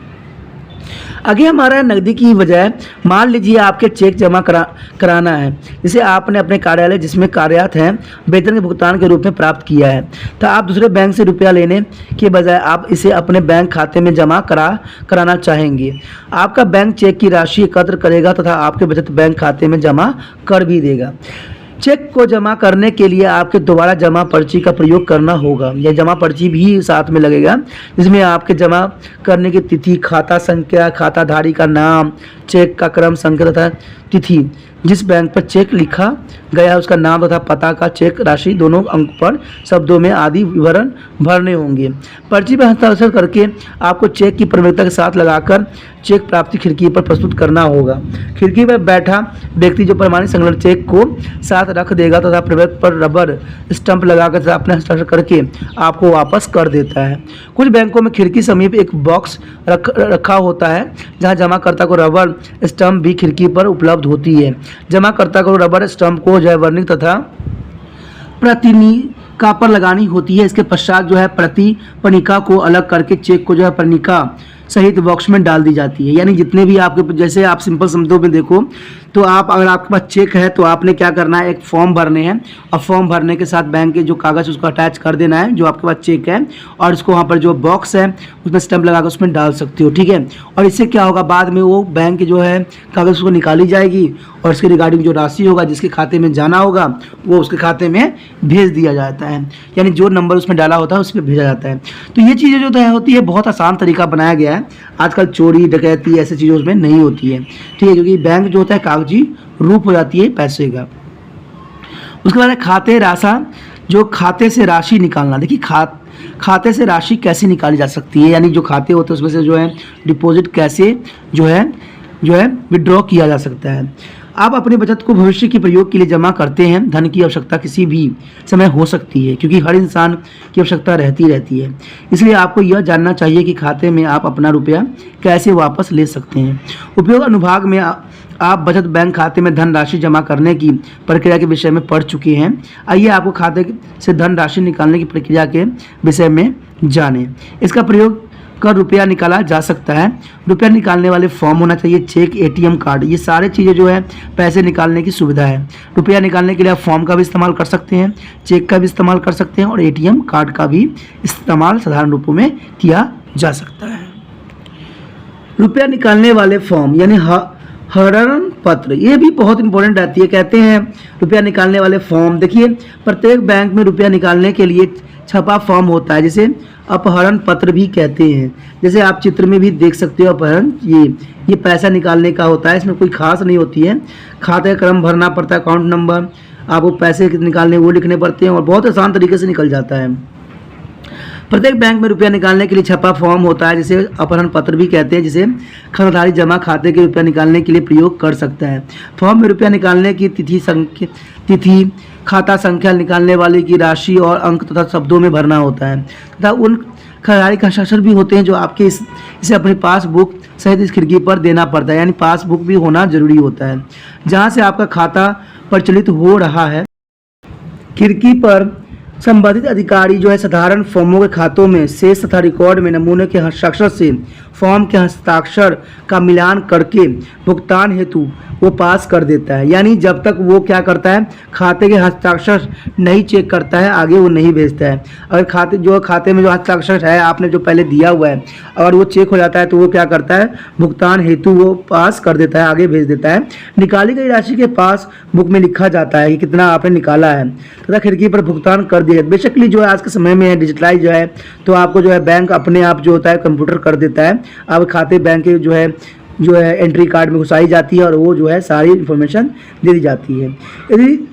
आगे हमारा नकदी की बजाय मान लीजिए आपके चेक जमा कराना है, जिसे आपने अपने कार्यालय जिसमें कार्यरत हैं वेतन के भुगतान के रूप में प्राप्त किया है, तो आप दूसरे बैंक से रुपया लेने के बजाय आप इसे अपने बैंक खाते में जमा कराना चाहेंगे। आपका बैंक चेक की राशि एकत्र करेगा तथा आपके बचत बैंक खाते में जमा कर भी देगा। चेक को जमा करने के लिए आपके दोबारा जमा पर्ची का प्रयोग करना होगा। यह जमा पर्ची भी साथ में लगेगा जिसमें आपके जमा करने की तिथि, खाता संख्या, खाताधारी का नाम, चेक का क्रम संख्या तथा तिथि, जिस बैंक पर चेक लिखा गया है उसका नाम तथा पता का चेक राशि दोनों अंक पर शब्दों में आदि विवरण भरने होंगे। पर्ची पर हस्ताक्षर करके आपको चेक की प्रमुखता के साथ लगाकर चेक प्राप्ति खिड़की पर प्रस्तुत करना होगा। खिड़की पर बैठा व्यक्ति जो प्रमाणित संलग्न चेक को साथ रख देगा तथा प्रवेश पर रबर स्टंप लगाकर तथा अपने हस्ताक्षर करके आपको वापस कर देता है। कुछ बैंकों में खिड़की समीप एक बॉक्स रखा होता है जहां जमाकर्ता को रबर स्टंप भी खिड़की पर उपलब्ध होती है। जमाकर्ता को रबर स्टंप को जो है वर्णित तथा प्रतिनिका पर लगानी होती है। इसके पश्चात जो है प्रतिपनिका को अलग करके चेक को जो है पनिका सहित बॉक्स में डाल दी जाती है। यानी जितने भी आपके, जैसे आप सिंपल शब्दों में देखो तो आप अगर आपके पास चेक है तो आपने क्या करना है, एक फॉर्म भरने हैं और फॉर्म भरने के साथ बैंक के जो कागज़ उसको अटैच कर देना है जो आपके पास चेक है, और इसको वहाँ पर जो बॉक्स है उसमें स्टैंप लगा कर उसमें डाल सकते हो, ठीक है। और इससे क्या होगा, बाद में वो बैंक के जो है कागज़ उसको निकाली जाएगी और इसके रिगार्डिंग जो राशि होगा जिसके खाते में जाना होगा वो उसके खाते में भेज दिया जाता है, यानी जो नंबर उसमें डाला होता है उस पर भेजा जाता है। तो ये चीज़ें जो होती है बहुत आसान तरीका बनाया गया है। आजकल चोरी डकैती ऐसी चीज़ों उसमें नहीं होती है, ठीक है, क्योंकि बैंक जो होता है कागजी रूप हो जाती है पैसे का। उसके बाद खाते राशा, जो खाते से राशि निकालना। देखिए खाते से राशि कैसे निकाली जा सकती है, यानी जो खाते होते हैं उसमें से जो है डिपॉजिट कैसे जो है विड्रॉ किया जा सकता है। आप अपनी बचत को भविष्य के प्रयोग के लिए जमा करते हैं। धन की आवश्यकता किसी भी समय हो सकती है क्योंकि हर इंसान की आवश्यकता रहती है, इसलिए आपको यह जानना चाहिए कि खाते में आप अपना रुपया कैसे वापस ले सकते हैं। उपयोग अनुभाग में आप बचत बैंक खाते में धन राशि जमा करने की प्रक्रिया के विषय में पढ़ चुके हैं। आइए आपको खाते से धन राशि निकालने की प्रक्रिया के विषय में जानें। इसका प्रयोग कर रुपया निकाला जा सकता है। रुपया निकालने वाले फॉर्म होना चाहिए, चेक, एटीएम कार्ड, ये सारे चीज़ें जो है पैसे निकालने की सुविधा है। रुपया निकालने के लिए आप फॉर्म का भी इस्तेमाल कर सकते हैं, चेक का भी इस्तेमाल कर सकते हैं और एटीएम कार्ड का भी इस्तेमाल साधारण रूपों में किया जा सकता है। रुपया निकालने वाले फॉर्म यानी हरण पत्र, ये भी बहुत इंपॉर्टेंट रहती है। कहते हैं रुपया निकालने वाले फॉर्म, देखिए प्रत्येक बैंक में रुपया निकालने के लिए छपा फॉर्म होता है जिसे अपहरण पत्र भी कहते हैं। जैसे आप चित्र में भी देख सकते हो अपहरण, ये पैसा निकालने का होता है, इसमें कोई खास नहीं होती है। खाते का क्रम भरना पड़ता है, अकाउंट नंबर, आपको पैसे निकालने वो लिखने पड़ते हैं और बहुत आसान तरीके से निकल जाता है। प्रत्येक बैंक में रुपया निकालने के लिए छपा फॉर्म होता है जिसे अपहरण पत्र भी कहते हैं, जिसे खाताधारी जमा खाते के रुपया निकालने के लिए प्रयोग कर सकता है। फॉर्म में रुपया निकालने की तिथि, खाता संख्या, निकालने वाले की राशि और अंक तथा शब्दों में भरना होता है तथा उन खाताधारी का हस्ताक्षर भी होते हैं जो आपके इसे अपनी पासबुक सहित इस खिड़की पर देना पड़ता है, यानी पासबुक भी होना जरूरी होता है जहाँ से आपका खाता प्रचलित हो रहा है। खिड़की पर संबंधित अधिकारी जो है साधारण फॉर्मों के खातों में शेष तथा रिकॉर्ड में नमूने के हस्ताक्षर से फॉर्म के हस्ताक्षर का मिलान करके भुगतान हेतु वो पास कर देता है। यानी जब तक वो क्या करता है, खाते के हस्ताक्षर नहीं चेक करता है आगे वो नहीं भेजता है। अगर खाते में जो हस्ताक्षर है आपने जो पहले दिया हुआ है अगर वो चेक हो जाता है तो वो क्या करता है, भुगतान हेतु वो पास कर देता है, आगे भेज देता है। निकाली गई राशि के पास बुक में लिखा जाता है कि कितना आपने निकाला है तथा खिड़की पर भुगतान कर दिया। बेसिकली जो है आज के समय में डिजिटलाइज जो है तो आपको जो है बैंक अपने आप जो होता है कंप्यूटर कर देता है। अब खाते बैंक के जो है एंट्री कार्ड में घुसाई जाती है और वो जो है सारी इन्फॉर्मेशन दे दी जाती है।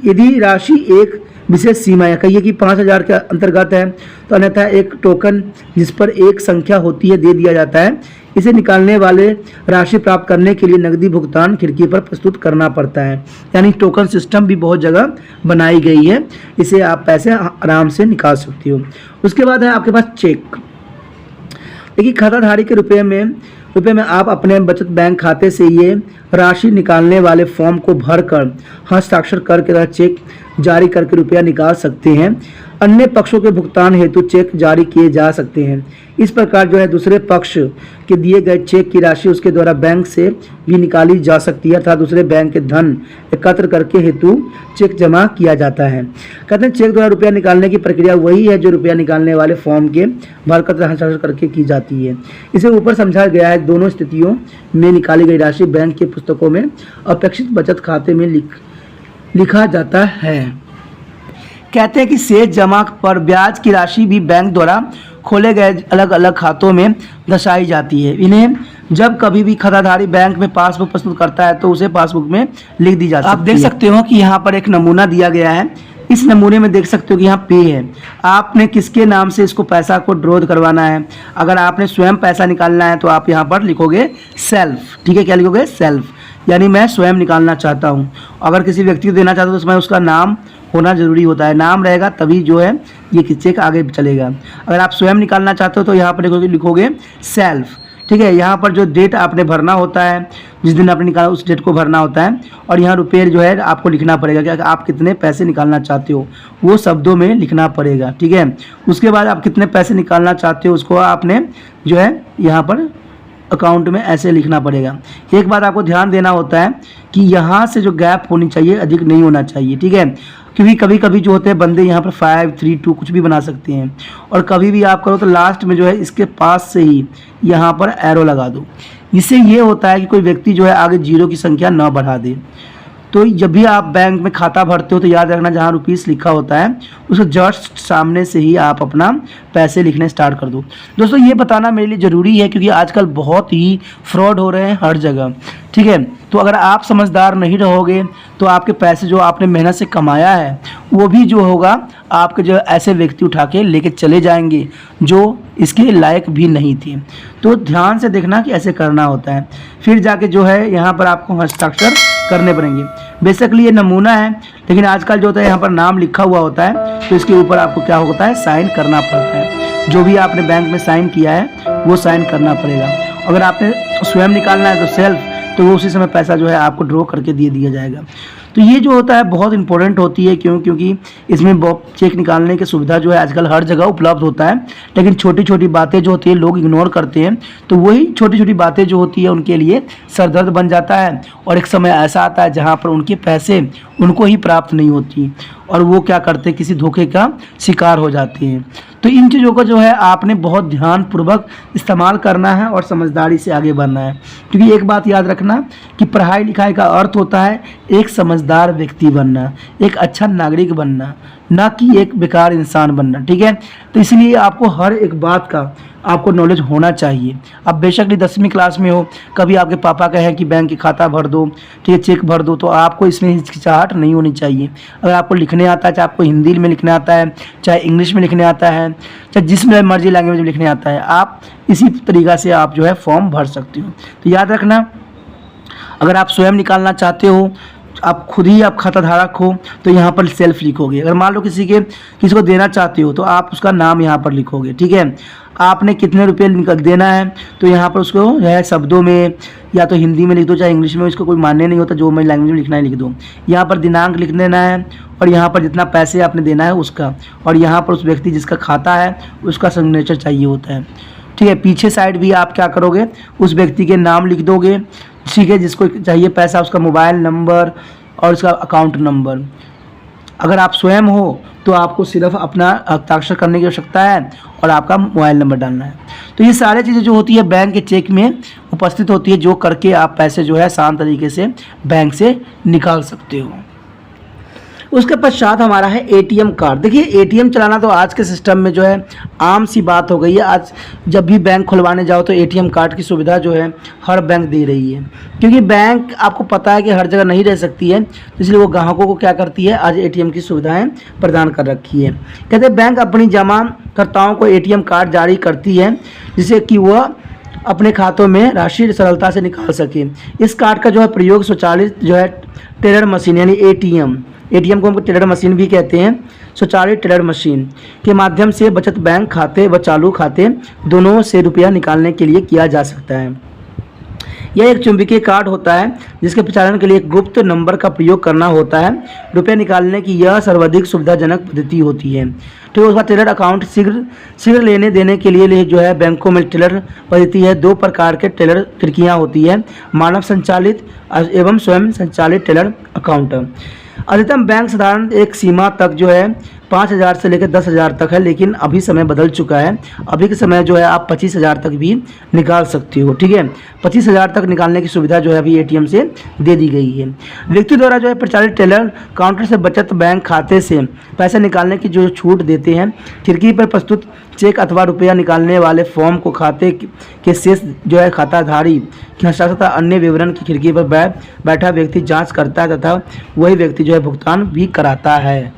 यदि राशि एक विशेष सीमा है, कहिए कि 5,000 के अंतर्गत है तो अन्यथा एक टोकन जिस पर एक संख्या होती है दे दिया जाता है। इसे निकालने वाले राशि प्राप्त करने के लिए नकदी भुगतान खिड़की पर प्रस्तुत करना पड़ता है, यानी टोकन सिस्टम भी बहुत जगह बनाई गई है, इसे आप पैसे आराम से निकाल सकते हो। उसके बाद है आपके पास चेक। देखिए खाताधारी के रुपये में आप अपने बचत बैंक खाते से ये राशि निकालने वाले फॉर्म को भरकर हस्ताक्षर करके चेक जारी करके रुपया निकाल सकते हैं। अन्य पक्षों के भुगतान हेतु चेक जारी किए जा सकते हैं। इस प्रकार जो है दूसरे पक्ष के दिए गए चेक की राशि उसके द्वारा बैंक से भी निकाली जा सकती है अर्थात दूसरे बैंक के धन एकत्र करके हेतु चेक जमा किया जाता है। कहते हैं चेक द्वारा रुपया निकालने की प्रक्रिया वही है जो रुपया निकालने वाले फॉर्म के भरकर हस्ताक्षर करके की जाती है। इसे ऊपर समझा गया है दोनों स्थितियों में निकाली गई राशि बैंक की पुस्तकों में अपेक्षित बचत खाते में लिखा जाता है। कहते हैं कि शेष जमा पर ब्याज की राशि भी बैंक द्वारा खोले गए अलग अलग खातों में दर्शाई जाती है। इन्हें जब कभी भी खाताधारी बैंक में पासबुक प्रस्तुत करता है तो उसे पासबुक में लिख दी जाती है। आप देख सकते हो कि यहाँ पर एक नमूना दिया गया है। इस नमूने में देख सकते हो कि यहाँ पे है, आपने किसके नाम से इसको पैसा को ड्रॉ करवाना है। अगर आपने स्वयं पैसा निकालना है तो आप यहाँ पर लिखोगे सेल्फ, ठीक है, क्या लिखोगे, सेल्फ, यानी मैं स्वयं निकालना चाहता हूँ। अगर किसी व्यक्ति को देना चाहता हूँ तो उसमें उसका नाम होना जरूरी होता है, नाम रहेगा तभी जो है ये चेक आगे चलेगा। अगर आप स्वयं निकालना चाहते हो तो यहाँ पर लिखोगे सेल्फ, ठीक है। यहाँ पर जो डेट आपने भरना होता है, जिस दिन आपने निकाला उस डेट को भरना होता है और यहाँ रुपये जो है आपको लिखना पड़ेगा कि आप कितने पैसे निकालना चाहते हो वो शब्दों में लिखना पड़ेगा, ठीक है। उसके बाद आप कितने पैसे निकालना चाहते हो उसको आपने जो है यहाँ पर अकाउंट में ऐसे लिखना पड़ेगा। एक बात आपको ध्यान देना होता है कि यहाँ से जो गैप होनी चाहिए अधिक नहीं होना चाहिए, ठीक है, क्योंकि कभी कभी जो होते हैं बंदे यहाँ पर 5 3 2 कुछ भी बना सकते हैं। और कभी भी आप करो तो लास्ट में जो है इसके पास से ही यहाँ पर एरो लगा दो। इससे ये होता है कि कोई व्यक्ति जो है आगे जीरो की संख्या न बढ़ा दे। तो जब भी आप बैंक में खाता भरते हो तो याद रखना जहाँ रुपीस लिखा होता है उसको जस्ट सामने से ही आप अपना पैसे लिखने स्टार्ट कर दो। दोस्तों ये बताना मेरे लिए ज़रूरी है क्योंकि आजकल बहुत ही फ्रॉड हो रहे हैं हर जगह, ठीक है। तो अगर आप समझदार नहीं रहोगे तो आपके पैसे जो आपने मेहनत से कमाया है वो भी जो होगा आपके जो ऐसे व्यक्ति उठा के लेके चले जाएंगे जो इसके लायक भी नहीं थे। तो ध्यान से देखना कि ऐसे करना होता है। फिर जाके जो है यहाँ पर आपको हस्ताक्षर करने पड़ेंगे। बेसिकली ये नमूना है, लेकिन आजकल जो होता है यहाँ पर नाम लिखा हुआ होता है तो इसके ऊपर आपको क्या होता है, साइन करना पड़ता है। जो भी आपने बैंक में साइन किया है वो साइन करना पड़ेगा। अगर आपने स्वयं निकालना है तो सेल्फ, तो वो उसी समय पैसा जो है आपको ड्रॉ करके दे दिया जाएगा। तो ये जो होता है बहुत इंपॉर्टेंट होती है, क्योंकि इसमें चेक निकालने की सुविधा जो है आजकल हर जगह उपलब्ध होता है। लेकिन छोटी छोटी बातें जो होती है लोग इग्नोर करते हैं, तो वही छोटी छोटी बातें जो होती है उनके लिए सरदर्द बन जाता है। और एक समय ऐसा आता है जहाँ पर उनके पैसे उनको ही प्राप्त नहीं होती और वो क्या करते हैं, किसी धोखे का शिकार हो जाते हैं। तो इन चीज़ों को जो है आपने बहुत ध्यानपूर्वक इस्तेमाल करना है और समझदारी से आगे बढ़ना है। क्योंकि एक बात याद रखना कि पढ़ाई लिखाई का अर्थ होता है एक समझदार व्यक्ति बनना, एक अच्छा नागरिक बनना, ना कि एक बेकार इंसान बनना, ठीक है। तो इसलिए आपको हर एक बात का आपको नॉलेज होना चाहिए। अब बेशक नहीं 10वीं क्लास में हो, कभी आपके पापा कहें कि बैंक के खाता भर दो, ठीक है, चेक भर दो, तो आपको इसमें हिचकिचाहट नहीं होनी चाहिए। अगर आपको लिखने आता है, चाहे आपको हिंदी में लिखने आता है, चाहे इंग्लिश में लिखने आता है, चाहे जिसमें मर्जी लैंग्वेज में लिखने आता है, आप इसी तरीक़ा से आप जो है फॉर्म भर सकते हो। तो याद रखना, अगर आप स्वयं निकालना चाहते हो, आप खुद ही आप खाता धारक हो, तो यहाँ पर सेल्फ लिखोगे। अगर मान लो किसी को देना चाहते हो तो आप उसका नाम यहाँ पर लिखोगे, ठीक है। आपने कितने रुपए निकल देना है तो यहाँ पर उसको जो है शब्दों में या तो हिंदी में लिख दो चाहे इंग्लिश में, उसको कोई मान्य नहीं होता, जो मैं लैंग्वेज में लिखना है लिख दो। यहाँ पर दिनांक लिख देना है और यहाँ पर जितना पैसे आपने देना है उसका, और यहाँ पर उस व्यक्ति जिसका खाता है उसका सिग्नेचर चाहिए होता है, ठीक है। पीछे साइड भी आप क्या करोगे, उस व्यक्ति के नाम लिख दोगे, ठीक है, जिसको चाहिए पैसा, उसका मोबाइल नंबर और उसका अकाउंट नंबर। अगर आप स्वयं हो तो आपको सिर्फ अपना हस्ताक्षर करने की आवश्यकता है और आपका मोबाइल नंबर डालना है। तो ये सारी चीज़ें जो होती है बैंक के चेक में उपस्थित होती है, जो करके आप पैसे जो है आसान तरीके से बैंक से निकाल सकते हो। उसके पश्चात हमारा है एटीएम कार्ड। देखिए एटीएम चलाना तो आज के सिस्टम में जो है आम सी बात हो गई है। आज जब भी बैंक खुलवाने जाओ तो एटीएम कार्ड की सुविधा जो है हर बैंक दे रही है, क्योंकि बैंक आपको पता है कि हर जगह नहीं रह सकती है, इसलिए वो ग्राहकों को क्या करती है, आज एटीएम की सुविधाएं प्रदान कर रखी है। कहते हैं बैंक अपनी जमाकर्ताओं को एटीएम कार्ड जारी करती है जिससे कि वह अपने खातों में राशि सरलता से निकाल सके। इस कार्ड का जो है प्रयोग स्वचालित जो है टेलर मशीन यानी एटीएम को हम टेलर मशीन भी कहते हैं, स्वचालित टेलर मशीन के माध्यम से बचत बैंक खाते व चालू खाते दोनों से रुपया निकालने के लिए किया जा सकता है। यह एक चुंबकीय कार्ड होता है जिसके प्रचालन के लिए एक गुप्त नंबर का प्रयोग करना होता है। रुपया निकालने की यह सर्वाधिक सुविधाजनक पद्धति होती है। तो उसका टेलर अकाउंट शीघ्र लेने देने के लिए जो है बैंकों में टेलर पद्धति है। 2 प्रकार के टेलर खिड़कियाँ होती है, मानव संचालित एवं स्वयं संचालित टेलर अकाउंट। अधिकतम बैंक साधारण एक सीमा तक जो है 5,000 से लेकर 10,000 तक है, लेकिन अभी समय बदल चुका है। अभी के समय जो है आप 25,000 तक भी निकाल सकते हो, ठीक है। 25,000 तक निकालने की सुविधा जो है अभी एटीएम से दे दी गई है। व्यक्ति द्वारा जो है प्रचालित टेलर काउंटर से बचत बैंक खाते से पैसे निकालने की जो छूट देते हैं। खिड़की पर प्रस्तुत चेक अथवा रुपया निकालने वाले फॉर्म को खाते के शेष जो है खाताधारी के हस्ताक्षर तथा अन्य विवरण की खिड़की पर बैठा व्यक्ति जाँच करता है तथा वही व्यक्ति जो है भुगतान भी कराता है।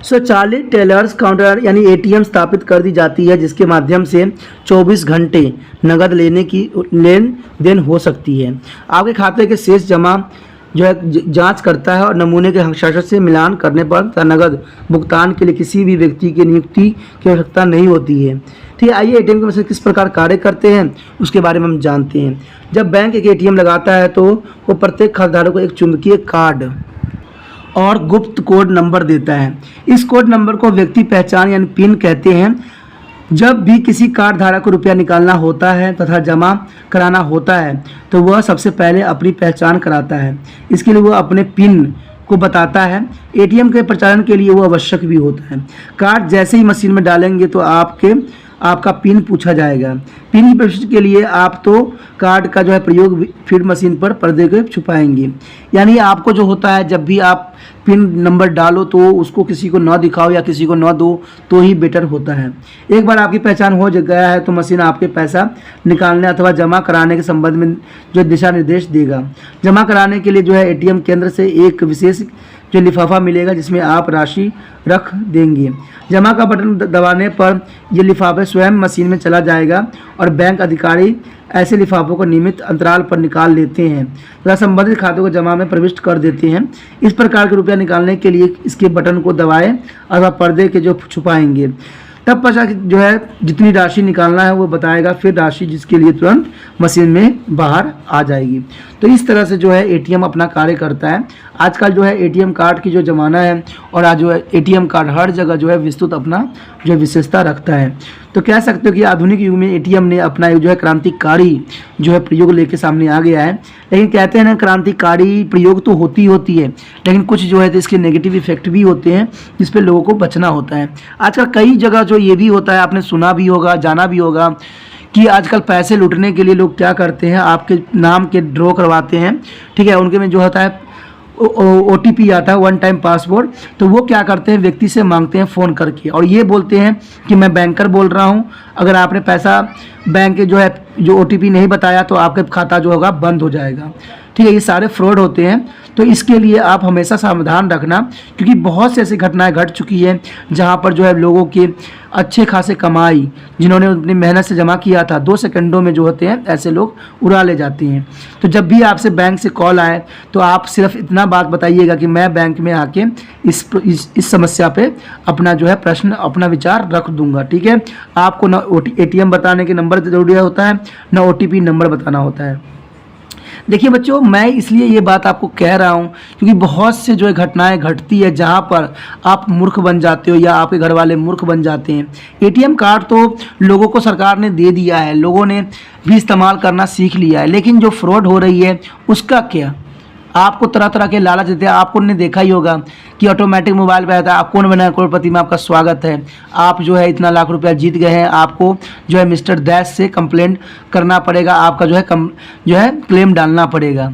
स्वचालित टेलर्स काउंटर यानी एटीएम स्थापित कर दी जाती है जिसके माध्यम से 24 घंटे नगद लेन देन हो सकती है। आपके खाते के शेष जमा जो है जांच करता है और नमूने के हस्ताक्षर से मिलान करने पर नगद भुगतान के लिए किसी भी व्यक्ति की नियुक्ति की आवश्यकता नहीं होती है। ठीक है, आइए एटीएम के मशीन किस प्रकार कार्य करते हैं उसके बारे में हम जानते हैं। जब बैंक एक एटीएम लगाता है तो वो प्रत्येक खाताधारक को एक चुंबकीय कार्ड और गुप्त कोड नंबर देता है। इस कोड नंबर को व्यक्ति पहचान यानी पिन कहते हैं। जब भी किसी कार्ड धारक को रुपया निकालना होता है तथा जमा कराना होता है तो वह सबसे पहले अपनी पहचान कराता है। इसके लिए वह अपने पिन को बताता है। एटीएम के प्रचालन के लिए वो आवश्यक भी होता है। कार्ड जैसे ही मशीन में डालेंगे तो आपका पिन पूछा जाएगा। पिन की प्रविष्टि के लिए आप तो कार्ड का जो है प्रयोग फीड मशीन पर पर्दे को छुपाएंगे। यानी आपको जो होता है, जब भी आप पिन नंबर डालो तो उसको किसी को न दिखाओ या किसी को न दो तो ही बेटर होता है। एक बार आपकी पहचान हो गया है तो मशीन आपके पैसा निकालने अथवा जमा कराने के संबंध में जो दिशा निर्देश देगा। जमा कराने के लिए जो है एटीएम केंद्र से एक विशेष जो लिफाफा मिलेगा जिसमें आप राशि रख देंगे। जमा का बटन दबाने पर यह लिफाफा स्वयं मशीन में चला जाएगा और बैंक अधिकारी ऐसे लिफाफों को नियमित अंतराल पर निकाल लेते हैं तथा संबंधित खातों को जमा में प्रविष्ट कर देते हैं। इस प्रकार के रुपया निकालने के लिए इसके बटन को दबाएं अथवा पर्दे के जो छुपाएंगे, तब पश्चात जो है जितनी राशि निकालना है वो बताएगा, फिर राशि जिसके लिए तुरंत मशीन में बाहर आ जाएगी। तो इस तरह से जो है एटीएम अपना कार्य करता है। आजकल जो है एटीएम कार्ड की जो ज़माना है और आज जो है एटीएम कार्ड हर जगह जो है विस्तृत अपना जो विशेषता रखता है। तो कह सकते हो कि आधुनिक युग में एटीएम ने अपना जो है क्रांतिकारी जो है प्रयोग लेके सामने आ गया है। लेकिन कहते हैं ना, क्रांतिकारी प्रयोग तो होती है लेकिन कुछ जो है तो इसके नेगेटिव इफेक्ट भी होते हैं जिस पे लोगों को बचना होता है। आजकल कई जगह जो ये भी होता है, आपने सुना भी होगा, जाना भी होगा कि आजकल पैसे लूटने के लिए लोग क्या करते हैं, आपके नाम के ड्रॉ करवाते हैं। ठीक है, उनके में जो होता है OTP आता है, वन टाइम पासवर्ड। तो वो क्या करते हैं, व्यक्ति से मांगते हैं फ़ोन करके और ये बोलते हैं कि मैं बैंकर बोल रहा हूँ, अगर आपने पैसा बैंक के जो OTP नहीं बताया तो आपका खाता जो होगा बंद हो जाएगा। ठीक है, ये सारे फ्रॉड होते हैं। तो इसके लिए आप हमेशा सावधान रखना, क्योंकि बहुत से ऐसी घटनाएं घट चुकी हैं जहां पर जो है लोगों के अच्छे खासे कमाई जिन्होंने अपनी मेहनत से जमा किया था 2 सेकंडों में जो होते हैं ऐसे लोग उड़ा ले जाते हैं। तो जब भी आपसे बैंक से कॉल आए तो आप सिर्फ इतना बात बताइएगा कि मैं बैंक में आके इस समस्या पे अपना जो है प्रश्न, अपना विचार रख दूंगा। ठीक है, आपको ना ATM बताने के नंबर जरूरी होता है, ना OTP नंबर बताना होता है। देखिए बच्चों, मैं इसलिए ये बात आपको कह रहा हूँ क्योंकि बहुत से जो है घटनाएं घटती है जहाँ पर आप मूर्ख बन जाते हो या आपके घर वाले मूर्ख बन जाते हैं। एटीएम कार्ड तो लोगों को सरकार ने दे दिया है, लोगों ने भी इस्तेमाल करना सीख लिया है, लेकिन जो फ्रॉड हो रही है उसका क्या? आपको तरह तरह के लालच देते हैं। आपको ने देखा ही होगा कि ऑटोमेटिक मोबाइल पे आता है, आप कौन बना है करोड़पति में, आपका स्वागत है, आप जो है इतना लाख रुपया जीत गए हैं, आपको जो है मिस्टर डैश से कंप्लेंट करना पड़ेगा, आपका जो है क्लेम डालना पड़ेगा।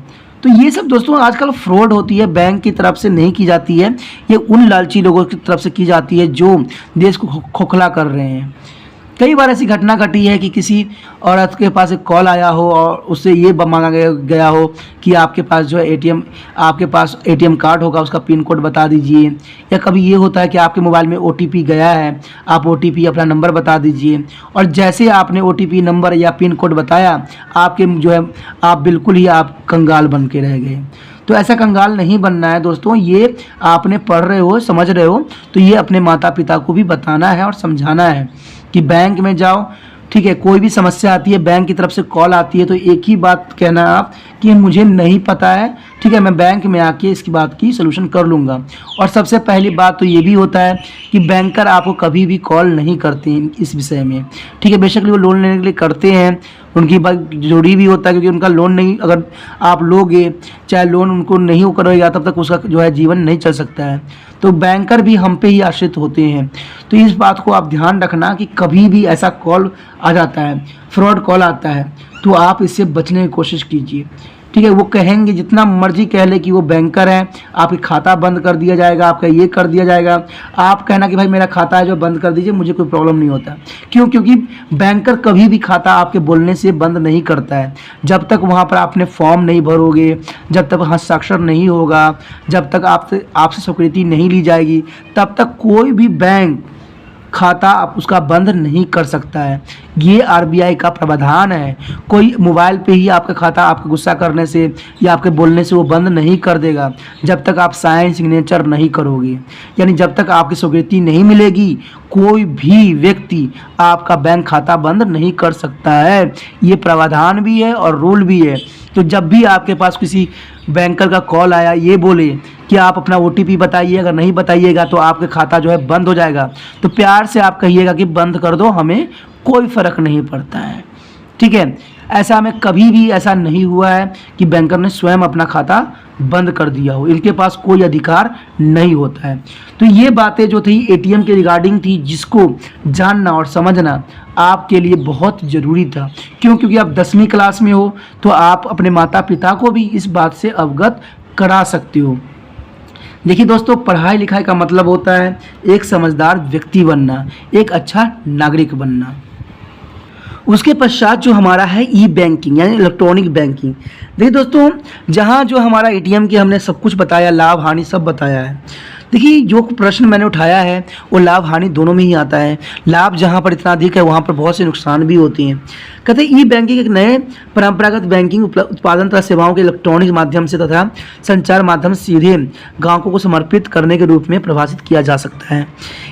तो ये सब दोस्तों आजकल फ्रॉड होती है, बैंक की तरफ से नहीं की जाती है, ये उन लालची लोगों की तरफ से की जाती है जो देश को खोखला कर रहे हैं। कई बार ऐसी घटना घटी है कि किसी औरत के पास एक कॉल आया हो और उससे ये मांगा गया हो कि आपके पास जो है आपके पास ATM कार्ड होगा, उसका पिन कोड बता दीजिए। या कभी ये होता है कि आपके मोबाइल में OTP गया है, आप OTP अपना नंबर बता दीजिए, और जैसे आपने OTP नंबर या पिन कोड बताया, आपके जो है आप बिल्कुल ही आप कंगाल बन के रह गए। तो ऐसा कंगाल नहीं बनना है दोस्तों। ये आपने पढ़ रहे हो, समझ रहे हो, तो ये अपने माता पिता को भी बताना है और समझाना है कि बैंक में जाओ। ठीक है, कोई भी समस्या आती है, बैंक की तरफ से कॉल आती है, तो एक ही बात कहना आप कि मुझे नहीं पता है, ठीक है, मैं बैंक में आके इसकी बात की सलूशन कर लूँगा। और सबसे पहली बात तो ये भी होता है कि बैंकर आपको कभी भी कॉल नहीं करते हैं इस विषय में। ठीक है, बेशक वो लोन लेने के लिए करते हैं, उनकी बात जरूरी भी होता है, क्योंकि उनका लोन नहीं, अगर आप लोगे, चाहे लोन उनको नहीं करेगा तब तक उसका जो है जीवन नहीं चल सकता है। तो बैंकर भी हम पे ही आश्रित होते हैं। तो इस बात को आप ध्यान रखना कि कभी भी ऐसा कॉल आ जाता है, फ्रॉड कॉल आता है, तो आप इससे बचने की कोशिश कीजिए। ठीक है, वो कहेंगे, जितना मर्जी कह ले कि वो बैंकर है, आपकी खाता बंद कर दिया जाएगा, आपका ये कर दिया जाएगा, आप कहना कि भाई मेरा खाता है जो बंद कर दीजिए, मुझे कोई प्रॉब्लम नहीं होता। क्यों? क्योंकि बैंकर कभी भी खाता आपके बोलने से बंद नहीं करता है। जब तक वहाँ पर आपने फॉर्म नहीं भरोगे, जब तक हस्ताक्षर नहीं होगा, जब तक आपसे स्वीकृति नहीं ली जाएगी, तब तक कोई भी बैंक खाता आप उसका बंद नहीं कर सकता है। ये RBI का प्रावधान है। कोई मोबाइल पे ही आपका खाता आपके गुस्सा करने से या आपके बोलने से वो बंद नहीं कर देगा जब तक आप साइन सिग्नेचर नहीं करोगे। यानी जब तक आपकी स्वीकृति नहीं मिलेगी, कोई भी व्यक्ति आपका बैंक खाता बंद नहीं कर सकता है। ये प्रावधान भी है और रूल भी है। तो जब भी आपके पास किसी बैंकर का कॉल आया, ये बोले कि आप अपना OTP बताइए, अगर नहीं बताइएगा तो आपका खाता जो है बंद हो जाएगा। तो प्यार से आप कहिएगा कि बंद कर दो, हमें कोई फ़र्क नहीं पड़ता है, ठीक है। ऐसा हमें कभी भी ऐसा नहीं हुआ है कि बैंकर ने स्वयं अपना खाता बंद कर दिया हो, इनके पास कोई अधिकार नहीं होता है। तो ये बातें जो थी ATM के रिगार्डिंग थी, जिसको जानना और समझना आपके लिए बहुत ज़रूरी था। क्यों? क्योंकि आप 10वीं क्लास में हो, तो आप अपने माता पिता को भी इस बात से अवगत करा सकते हो। देखिए दोस्तों, पढ़ाई लिखाई का मतलब होता है एक समझदार व्यक्ति बनना, एक अच्छा नागरिक बनना। उसके पश्चात जो हमारा है ई-बैंकिंग यानी इलेक्ट्रॉनिक बैंकिंग। देखिए दोस्तों, जहाँ जो हमारा ATM की हमने सब कुछ बताया, लाभ हानि सब बताया है। देखिए, जो प्रश्न मैंने उठाया है वो लाभ हानि दोनों में ही आता है। लाभ जहाँ पर इतना अधिक है वहाँ पर बहुत से नुकसान भी होते हैं। कहते हैं ई-बैंकिंग एक नए परंपरागत बैंकिंग उत्पादन तथा सेवाओं के इलेक्ट्रॉनिक माध्यम से तथा संचार माध्यम से सीधे ग्राहकों को समर्पित करने के रूप में परिभाषित किया जा सकता है।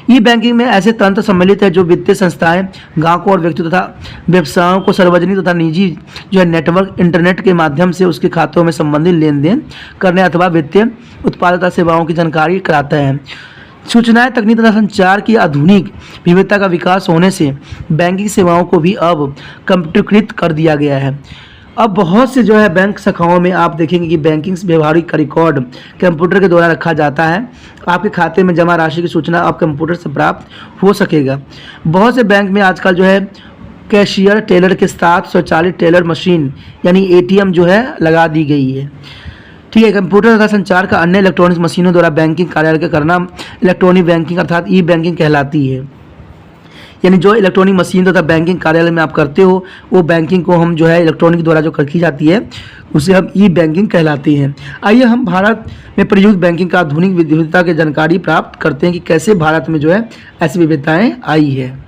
ई-बैंकिंग में ऐसे तंत्र सम्मिलित है जो वित्तीय संस्थाएं ग्राहकों और व्यक्तियों तथा व्यवसायों को सार्वजनिक तथा निजी जो है नेटवर्क इंटरनेट के माध्यम से उसके खातों में संबंधित लेन देन करने अथवा वित्तीय उत्पाद तथा सेवाओं की जानकारी कराता है। सूचनाएं तकनीक तथा संचार की आधुनिक विविधता का विकास होने से बैंकिंग सेवाओं को भी अब कंप्यूटरीकृत कर दिया गया है। अब बहुत से जो है बैंक शाखाओं में आप देखेंगे कि बैंकिंग व्यवहारिक का रिकॉर्ड कंप्यूटर के द्वारा रखा जाता है। आपके खाते में जमा राशि की सूचना अब कंप्यूटर से प्राप्त हो सकेगा। बहुत से बैंक में आजकल जो है कैशियर टेलर के साथ स्वचालित टेलर मशीन यानी ATM जो है लगा दी गई है, ठीक है। कंप्यूटर तथा संचार का अन्य इलेक्ट्रॉनिक मशीनों द्वारा बैंकिंग कार्य का करना इलेक्ट्रॉनिक बैंकिंग अर्थात ई-बैंकिंग कहलाती है। यानी जो इलेक्ट्रॉनिक मशीन तथा बैंकिंग कार्यालय में आप करते हो वो बैंकिंग को हम जो है इलेक्ट्रॉनिक द्वारा जो की जाती है उसे हम ई-बैंकिंग कहलाती है। आइए हम भारत में प्रयुक्त बैंकिंग का आधुनिक विविधता की जानकारी प्राप्त करते हैं कि कैसे भारत में जो है ऐसी विविधताएँ आई है।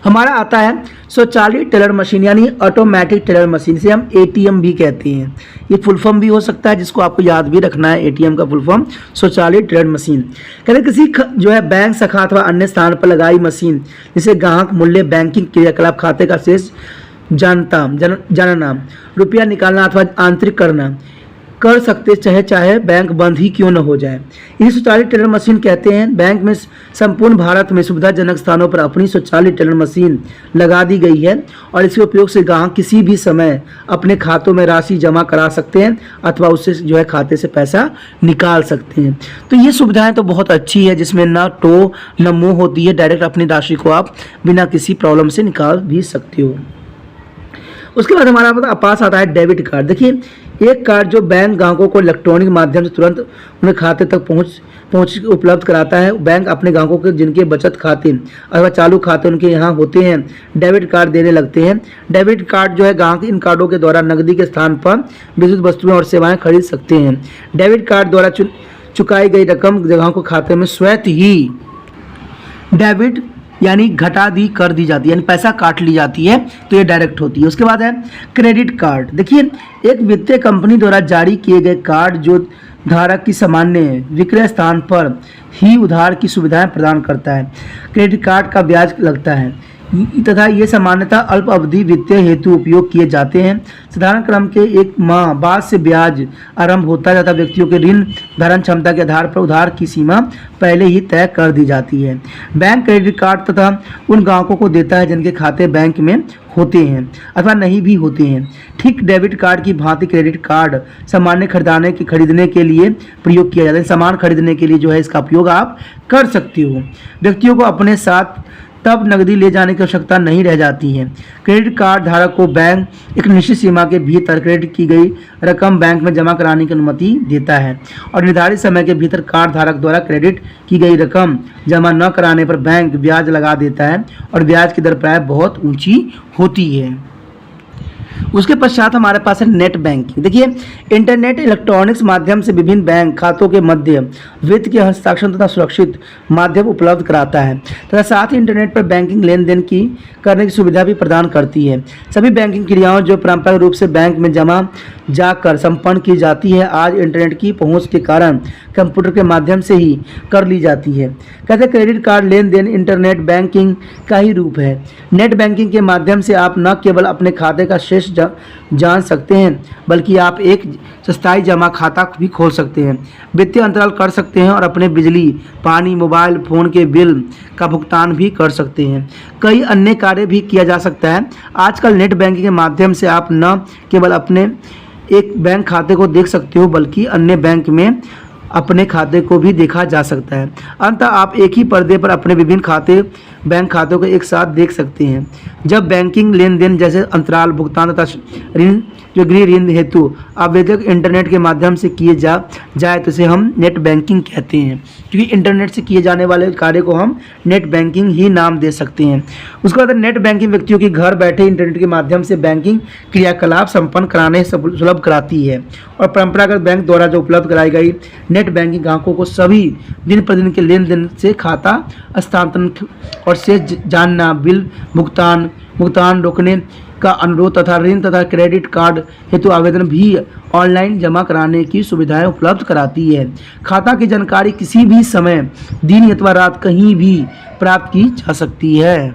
हमारा आता है स्वचालित टेलर मशीन यानी ऑटोमेटिक टेलर मशीन, इसे हम ATM भी कहते हैं। ये फुल फॉर्म भी हो सकता है जिसको आपको याद भी रखना है। ATM का फुल फॉर्म स्वचालित टेलर मशीन। कहते किसी जो है बैंक शाखा अथवा अन्य स्थान पर लगाई मशीन जिसे ग्राहक मूल्य बैंकिंग क्रियाकलाप खाते का शेष जानना रुपया निकालना अथवा आंतरिक करना कर सकते चाहे बैंक बंद ही क्यों न हो जाए। इसे स्वचालित टेलर मशीन कहते हैं। बैंक में संपूर्ण भारत में सुविधाजनक स्थानों पर अपनी स्वचालित टेलर मशीन लगा दी गई है और इसके उपयोग से ग्राहक किसी भी समय अपने खातों में राशि जमा करा सकते हैं अथवा उससे जो है खाते से पैसा निकाल सकते हैं। तो ये सुविधाएं तो बहुत अच्छी है, जिसमें ना टो न मुँह होती है, डायरेक्ट अपनी राशि को आप बिना किसी प्रॉब्लम से निकाल भी सकते हो। उसके बाद हमारा पास आता है डेबिट कार्ड। देखिए, एक कार्ड जो बैंक ग्राहकों को इलेक्ट्रॉनिक माध्यम से तुरंत उन्हें खाते तक पहुंच उपलब्ध कराता है। बैंक अपने ग्राहकों के जिनके बचत खाते अथवा चालू खाते उनके यहाँ होते हैं डेबिट कार्ड देने लगते हैं। डेबिट कार्ड जो है ग्राहक इन कार्डों के द्वारा नकदी के स्थान पर विद्युत वस्तुएं और सेवाएं खरीद सकते हैं। डेबिट कार्ड द्वारा चुकाई गई रकम ग्राहकों के खाते में स्वतः ही डेबिट यानी घटा दी कर दी जाती है, यानी पैसा काट ली जाती है, तो ये डायरेक्ट होती है। उसके बाद है क्रेडिट कार्ड। देखिए, एक वित्तीय कंपनी द्वारा जारी किए गए कार्ड जो धारक की सामान्य विक्रय स्थान पर ही उधार की सुविधाएं प्रदान करता है। क्रेडिट कार्ड का ब्याज लगता है तथा ये सामान्यतः अल्प अवधि वित्तीय हेतु उपयोग किए जाते हैं। साधारण क्रम के 1 माह बाद से ब्याज आरंभ होता है तथा व्यक्तियों के ऋण धारण क्षमता के आधार पर उधार की सीमा पहले ही तय कर दी जाती है। बैंक क्रेडिट कार्ड तथा उन ग्राहकों को देता है जिनके खाते बैंक में होते हैं अथवा नहीं भी होते हैं। ठीक डेबिट कार्ड की भांति क्रेडिट कार्ड सामान्य खरीदने के लिए प्रयोग किया जाता है। सामान खरीदने के लिए जो है इसका उपयोग आप कर सकते हो। व्यक्तियों को अपने साथ तब नकदी ले जाने की आवश्यकता नहीं रह जाती है। क्रेडिट कार्ड धारक को बैंक एक निश्चित सीमा के भीतर क्रेडिट की गई रकम बैंक में जमा कराने की अनुमति देता है और निर्धारित समय के भीतर कार्ड धारक द्वारा क्रेडिट की गई रकम जमा न कराने पर बैंक ब्याज लगा देता है और ब्याज की दर प्राय बहुत ऊंची होती है। उसके पश्चात हमारे पास है नेट बैंकिंग। देखिए, इंटरनेट इलेक्ट्रॉनिक्स माध्यम से विभिन्न बैंक खातों के मध्य वित्त के हस्ताक्षर तथा सुरक्षित माध्यम उपलब्ध कराता है तथा साथ ही इंटरनेट पर बैंकिंग लेन देन की करने की सुविधा भी प्रदान करती है। सभी बैंकिंग क्रियाओं जो परंपरागत रूप से बैंक में जमा जाकर संपन्न की जाती है आज इंटरनेट की पहुंच के कारण कंप्यूटर के माध्यम से ही कर ली जाती है। कहते हैं क्रेडिट कार्ड लेन देन इंटरनेट बैंकिंग का ही रूप है। नेट बैंकिंग के माध्यम से आप न केवल अपने खाते का शेष जान सकते हैं, बल्कि आप एक स्थायी जमा खाता भी खोल सकते हैं, वित्तीय अंतराल कर सकते हैं और अपने बिजली, पानी, मोबाइल फ़ोन के बिल का भुगतान भी कर सकते हैं। कई अन्य कार्य भी किया जा सकता है। आजकल नेट बैंकिंग के माध्यम से आप न केवल अपने एक बैंक खाते को देख सकते हो, बल्कि अन्य बैंक में अपने खाते को भी देखा जा सकता है। अंततः आप एक ही पर्दे पर अपने विभिन्न बैंक खातों को एक साथ देख सकते हैं। जब बैंकिंग लेन देन जैसे अंतराल, भुगतान तथा ऋण गृह ऋण हेतु आवेदक इंटरनेट के माध्यम से किए जाए तो इसे हम नेट बैंकिंग कहते हैं, क्योंकि इंटरनेट से किए जाने वाले कार्य को हम नेट बैंकिंग ही नाम दे सकते हैं। उसके बाद नेट बैंकिंग व्यक्तियों की घर बैठे इंटरनेट के माध्यम से बैंकिंग क्रियाकलाप संपन्न कराने सुलभ कराती है, और परंपरागत बैंक द्वारा जो उपलब्ध कराई गई नेट बैंकिंग ग्राहकों को सभी दिन प्रतिदिन के लेन देन से खाता हस्तांतरण और शेष जानना, बिल भुगतान रोकने का अनुरोध तथा ऋण तथा क्रेडिट कार्ड हेतु आवेदन भी ऑनलाइन जमा कराने की सुविधाएं उपलब्ध कराती है। खाता की जानकारी किसी भी समय, दिन अथवा रात, कहीं भी प्राप्त की जा सकती है।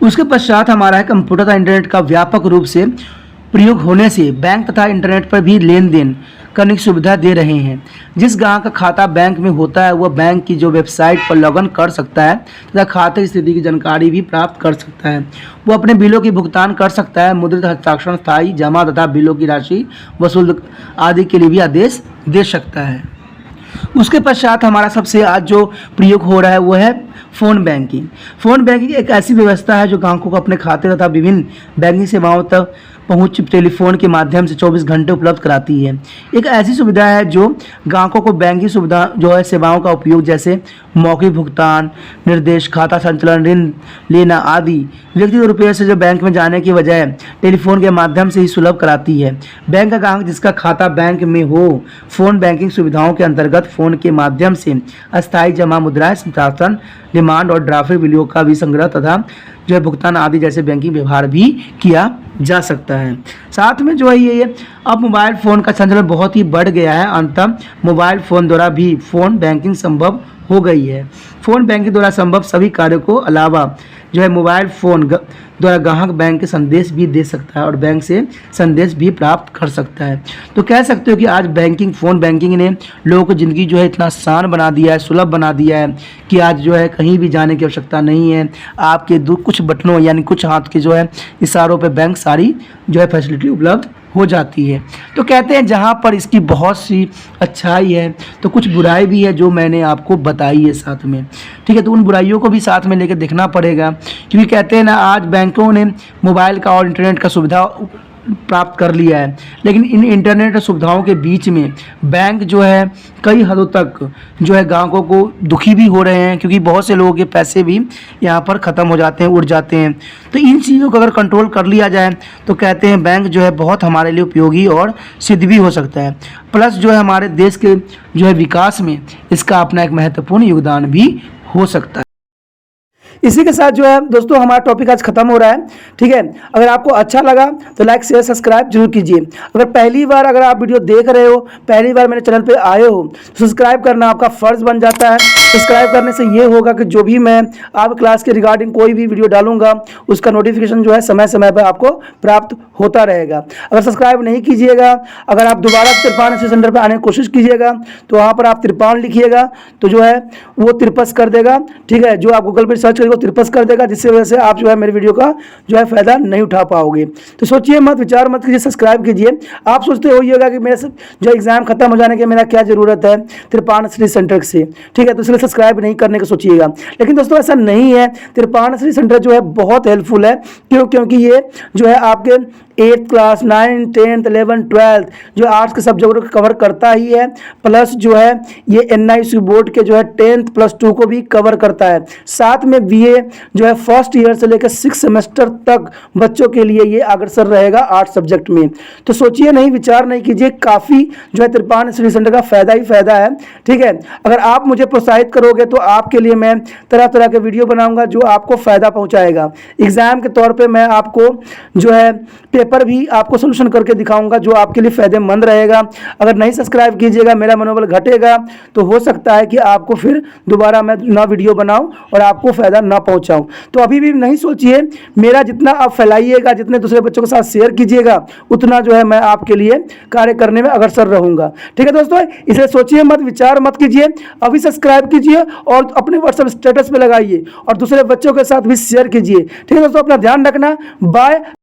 उसके पश्चात हमारा है कंप्यूटर तथा इंटरनेट का व्यापक रूप से प्रयोग होने से बैंक तथा इंटरनेट पर भी लेन देन करने की सुविधा दे रहे हैं। जिस ग्राहक का खाता बैंक में होता है वह बैंक की जो वेबसाइट पर लॉगिन कर सकता है तथा खाते की स्थिति की जानकारी भी प्राप्त कर सकता है। वो अपने बिलों की भुगतान कर सकता है, मुद्रित हस्ताक्षर, स्थायी जमा तथा बिलों की राशि वसूल आदि के लिए भी आदेश दे सकता है। उसके पश्चात हमारा सबसे आज जो प्रयोग हो रहा है वो है फ़ोन बैंकिंग। फ़ोन बैंकिंग एक ऐसी व्यवस्था है जो ग्राहकों को अपने खाते तथा विभिन्न बैंकिंग सेवाओं तक पहुंच टेलीफोन के माध्यम से 24 घंटे उपलब्ध कराती है। एक ऐसी सुविधा है जो ग्राहकों को बैंकिंग सुविधा जो है सेवाओं का उपयोग जैसे मौखिक भुगतान, निर्देश, खाता संचालन, ऋण लेना आदि व्यक्तिगत रुपये से जो बैंक में जाने की बजाय टेलीफोन के माध्यम से ही सुलभ कराती है। बैंक का ग्राहक जिसका खाता बैंक में हो, फ़ोन बैंकिंग सुविधाओं के अंतर्गत फ़ोन के माध्यम से अस्थायी जमा, मुद्राएं स्थानांतरण, डिमांड और ड्राफ्ट बिलों का भी संग्रह तथा जो है भुगतान आदि जैसे बैंकिंग व्यवहार भी किया जा सकता है। साथ में जो है ये अब मोबाइल फ़ोन का संचालन बहुत ही बढ़ गया है। अंततः मोबाइल फ़ोन द्वारा भी फ़ोन बैंकिंग संभव हो गई है। फ़ोन बैंकिंग द्वारा संभव सभी कार्यों को अलावा जो है मोबाइल फ़ोन द्वारा ग्राहक बैंक के संदेश भी दे सकता है और बैंक से संदेश भी प्राप्त कर सकता है। तो कह सकते हो कि आज फ़ोन बैंकिंग ने लोगों को ज़िंदगी जो है इतना आसान बना दिया है, सुलभ बना दिया है कि आज जो है कहीं भी जाने की आवश्यकता नहीं है। आपके कुछ बटनों यानी कुछ हाथ के जो है इशारों पे बैंक सारी जो है फैसिलिटी उपलब्ध हो जाती है। तो कहते हैं जहाँ पर इसकी बहुत सी अच्छाई है तो कुछ बुराई भी है जो मैंने आपको बताई है साथ में, ठीक है। तो उन बुराइयों को भी साथ में लेकर देखना पड़ेगा, क्योंकि कहते हैं ना आज बैंकों ने मोबाइल का और इंटरनेट का सुविधा प्राप्त कर लिया है, लेकिन इन इंटरनेट सुविधाओं के बीच में बैंक जो है कई हदों तक जो है ग्राहकों को दुखी भी हो रहे हैं, क्योंकि बहुत से लोगों के पैसे भी यहाँ पर ख़त्म हो जाते हैं, उड़ जाते हैं। तो इन चीज़ों को अगर कंट्रोल कर लिया जाए तो कहते हैं बैंक जो है बहुत हमारे लिए उपयोगी और सिद्ध भी हो सकता है। प्लस जो है हमारे देश के जो है विकास में इसका अपना एक महत्वपूर्ण योगदान भी हो सकता है। इसी के साथ जो है दोस्तों हमारा टॉपिक आज खत्म हो रहा है, ठीक है। अगर आपको अच्छा लगा तो लाइक, शेयर, सब्सक्राइब जरूर कीजिए। अगर पहली बार अगर आप वीडियो देख रहे हो, पहली बार मेरे चैनल पे आए हो तो सब्सक्राइब करना आपका फ़र्ज़ बन जाता है। सब्सक्राइब करने से ये होगा कि जो भी मैं आप क्लास के रिगार्डिंग कोई भी वीडियो डालूंगा उसका नोटिफिकेशन जो है समय समय पर आपको प्राप्त होता रहेगा। अगर सब्सक्राइब नहीं कीजिएगा, अगर आप दोबारा तिरपान सेंटर पर आने की कोशिश कीजिएगा तो वहाँ पर आप तिरपान लिखिएगा तो जो है वो तिरपस कर देगा, ठीक है। जो आप गूगल पर सर्च करेंगे वो तिरपस कर देगा, जिससे वजह से आप जो है मेरे वीडियो का जो है फ़ायदा नहीं उठा पाओगे। तो सोचिए मत, विचार मत कीजिए, सब्सक्राइब कीजिए। आप सोचते होइएगा कि मेरे जो एग्ज़ाम खत्म हो जाने के मेरा क्या ज़रूरत है तिरपान स्टडी सेंटर से, ठीक है, तो इसलिए सब्सक्राइब नहीं करने का सोचिएगा। लेकिन दोस्तों ऐसा नहीं है, तिरपान स्टडी सेंटर जो है बहुत हेल्पफुल है। क्योंकि ये जो है आपके 8th class, 9th, 10th, 11th, 12th जो आर्ट्स के सब्जेक्टों को कवर करता ही है, प्लस जो है ये NIC बोर्ड के जो है 10th +2 को भी कवर करता है। साथ में BA जो है फर्स्ट ईयर से लेकर 6 सेमेस्टर तक बच्चों के लिए ये अग्रसर रहेगा आर्ट्स सब्जेक्ट में। तो सोचिए नहीं, विचार नहीं कीजिए, काफ़ी जो है तिरपान स्टडी सेंटर का फ़ायदा ही फ़ायदा है, ठीक है। अगर आप मुझे प्रोत्साहित करोगे तो आपके लिए मैं तरह तरह के वीडियो बनाऊंगा जो आपको फ़ायदा पहुंचाएगा। एग्ज़ाम के तौर पे मैं आपको जो है पेपर भी आपको सोल्यूशन करके दिखाऊंगा जो आपके लिए फ़ायदेमंद रहेगा। अगर नहीं सब्सक्राइब कीजिएगा, मेरा मनोबल घटेगा, तो हो सकता है कि आपको फिर दोबारा मैं ना वीडियो बनाऊं और आपको फ़ायदा ना पहुंचाऊं। तो अभी भी नहीं सोचिए, मेरा जितना आप फैलाइएगा, जितने दूसरे बच्चों के साथ शेयर कीजिएगा, उतना जो है मैं आपके लिए कार्य करने में अग्रसर रहूँगा। ठीक है दोस्तों, इसे सोचिए मत, विचार मत कीजिए, अभी सब्सक्राइब कीजिए और अपने व्हाट्सएप स्टेटस पे लगाइए और दूसरे बच्चों के साथ भी शेयर कीजिए। ठीक है दोस्तों, अपना ध्यान रखना। बाय।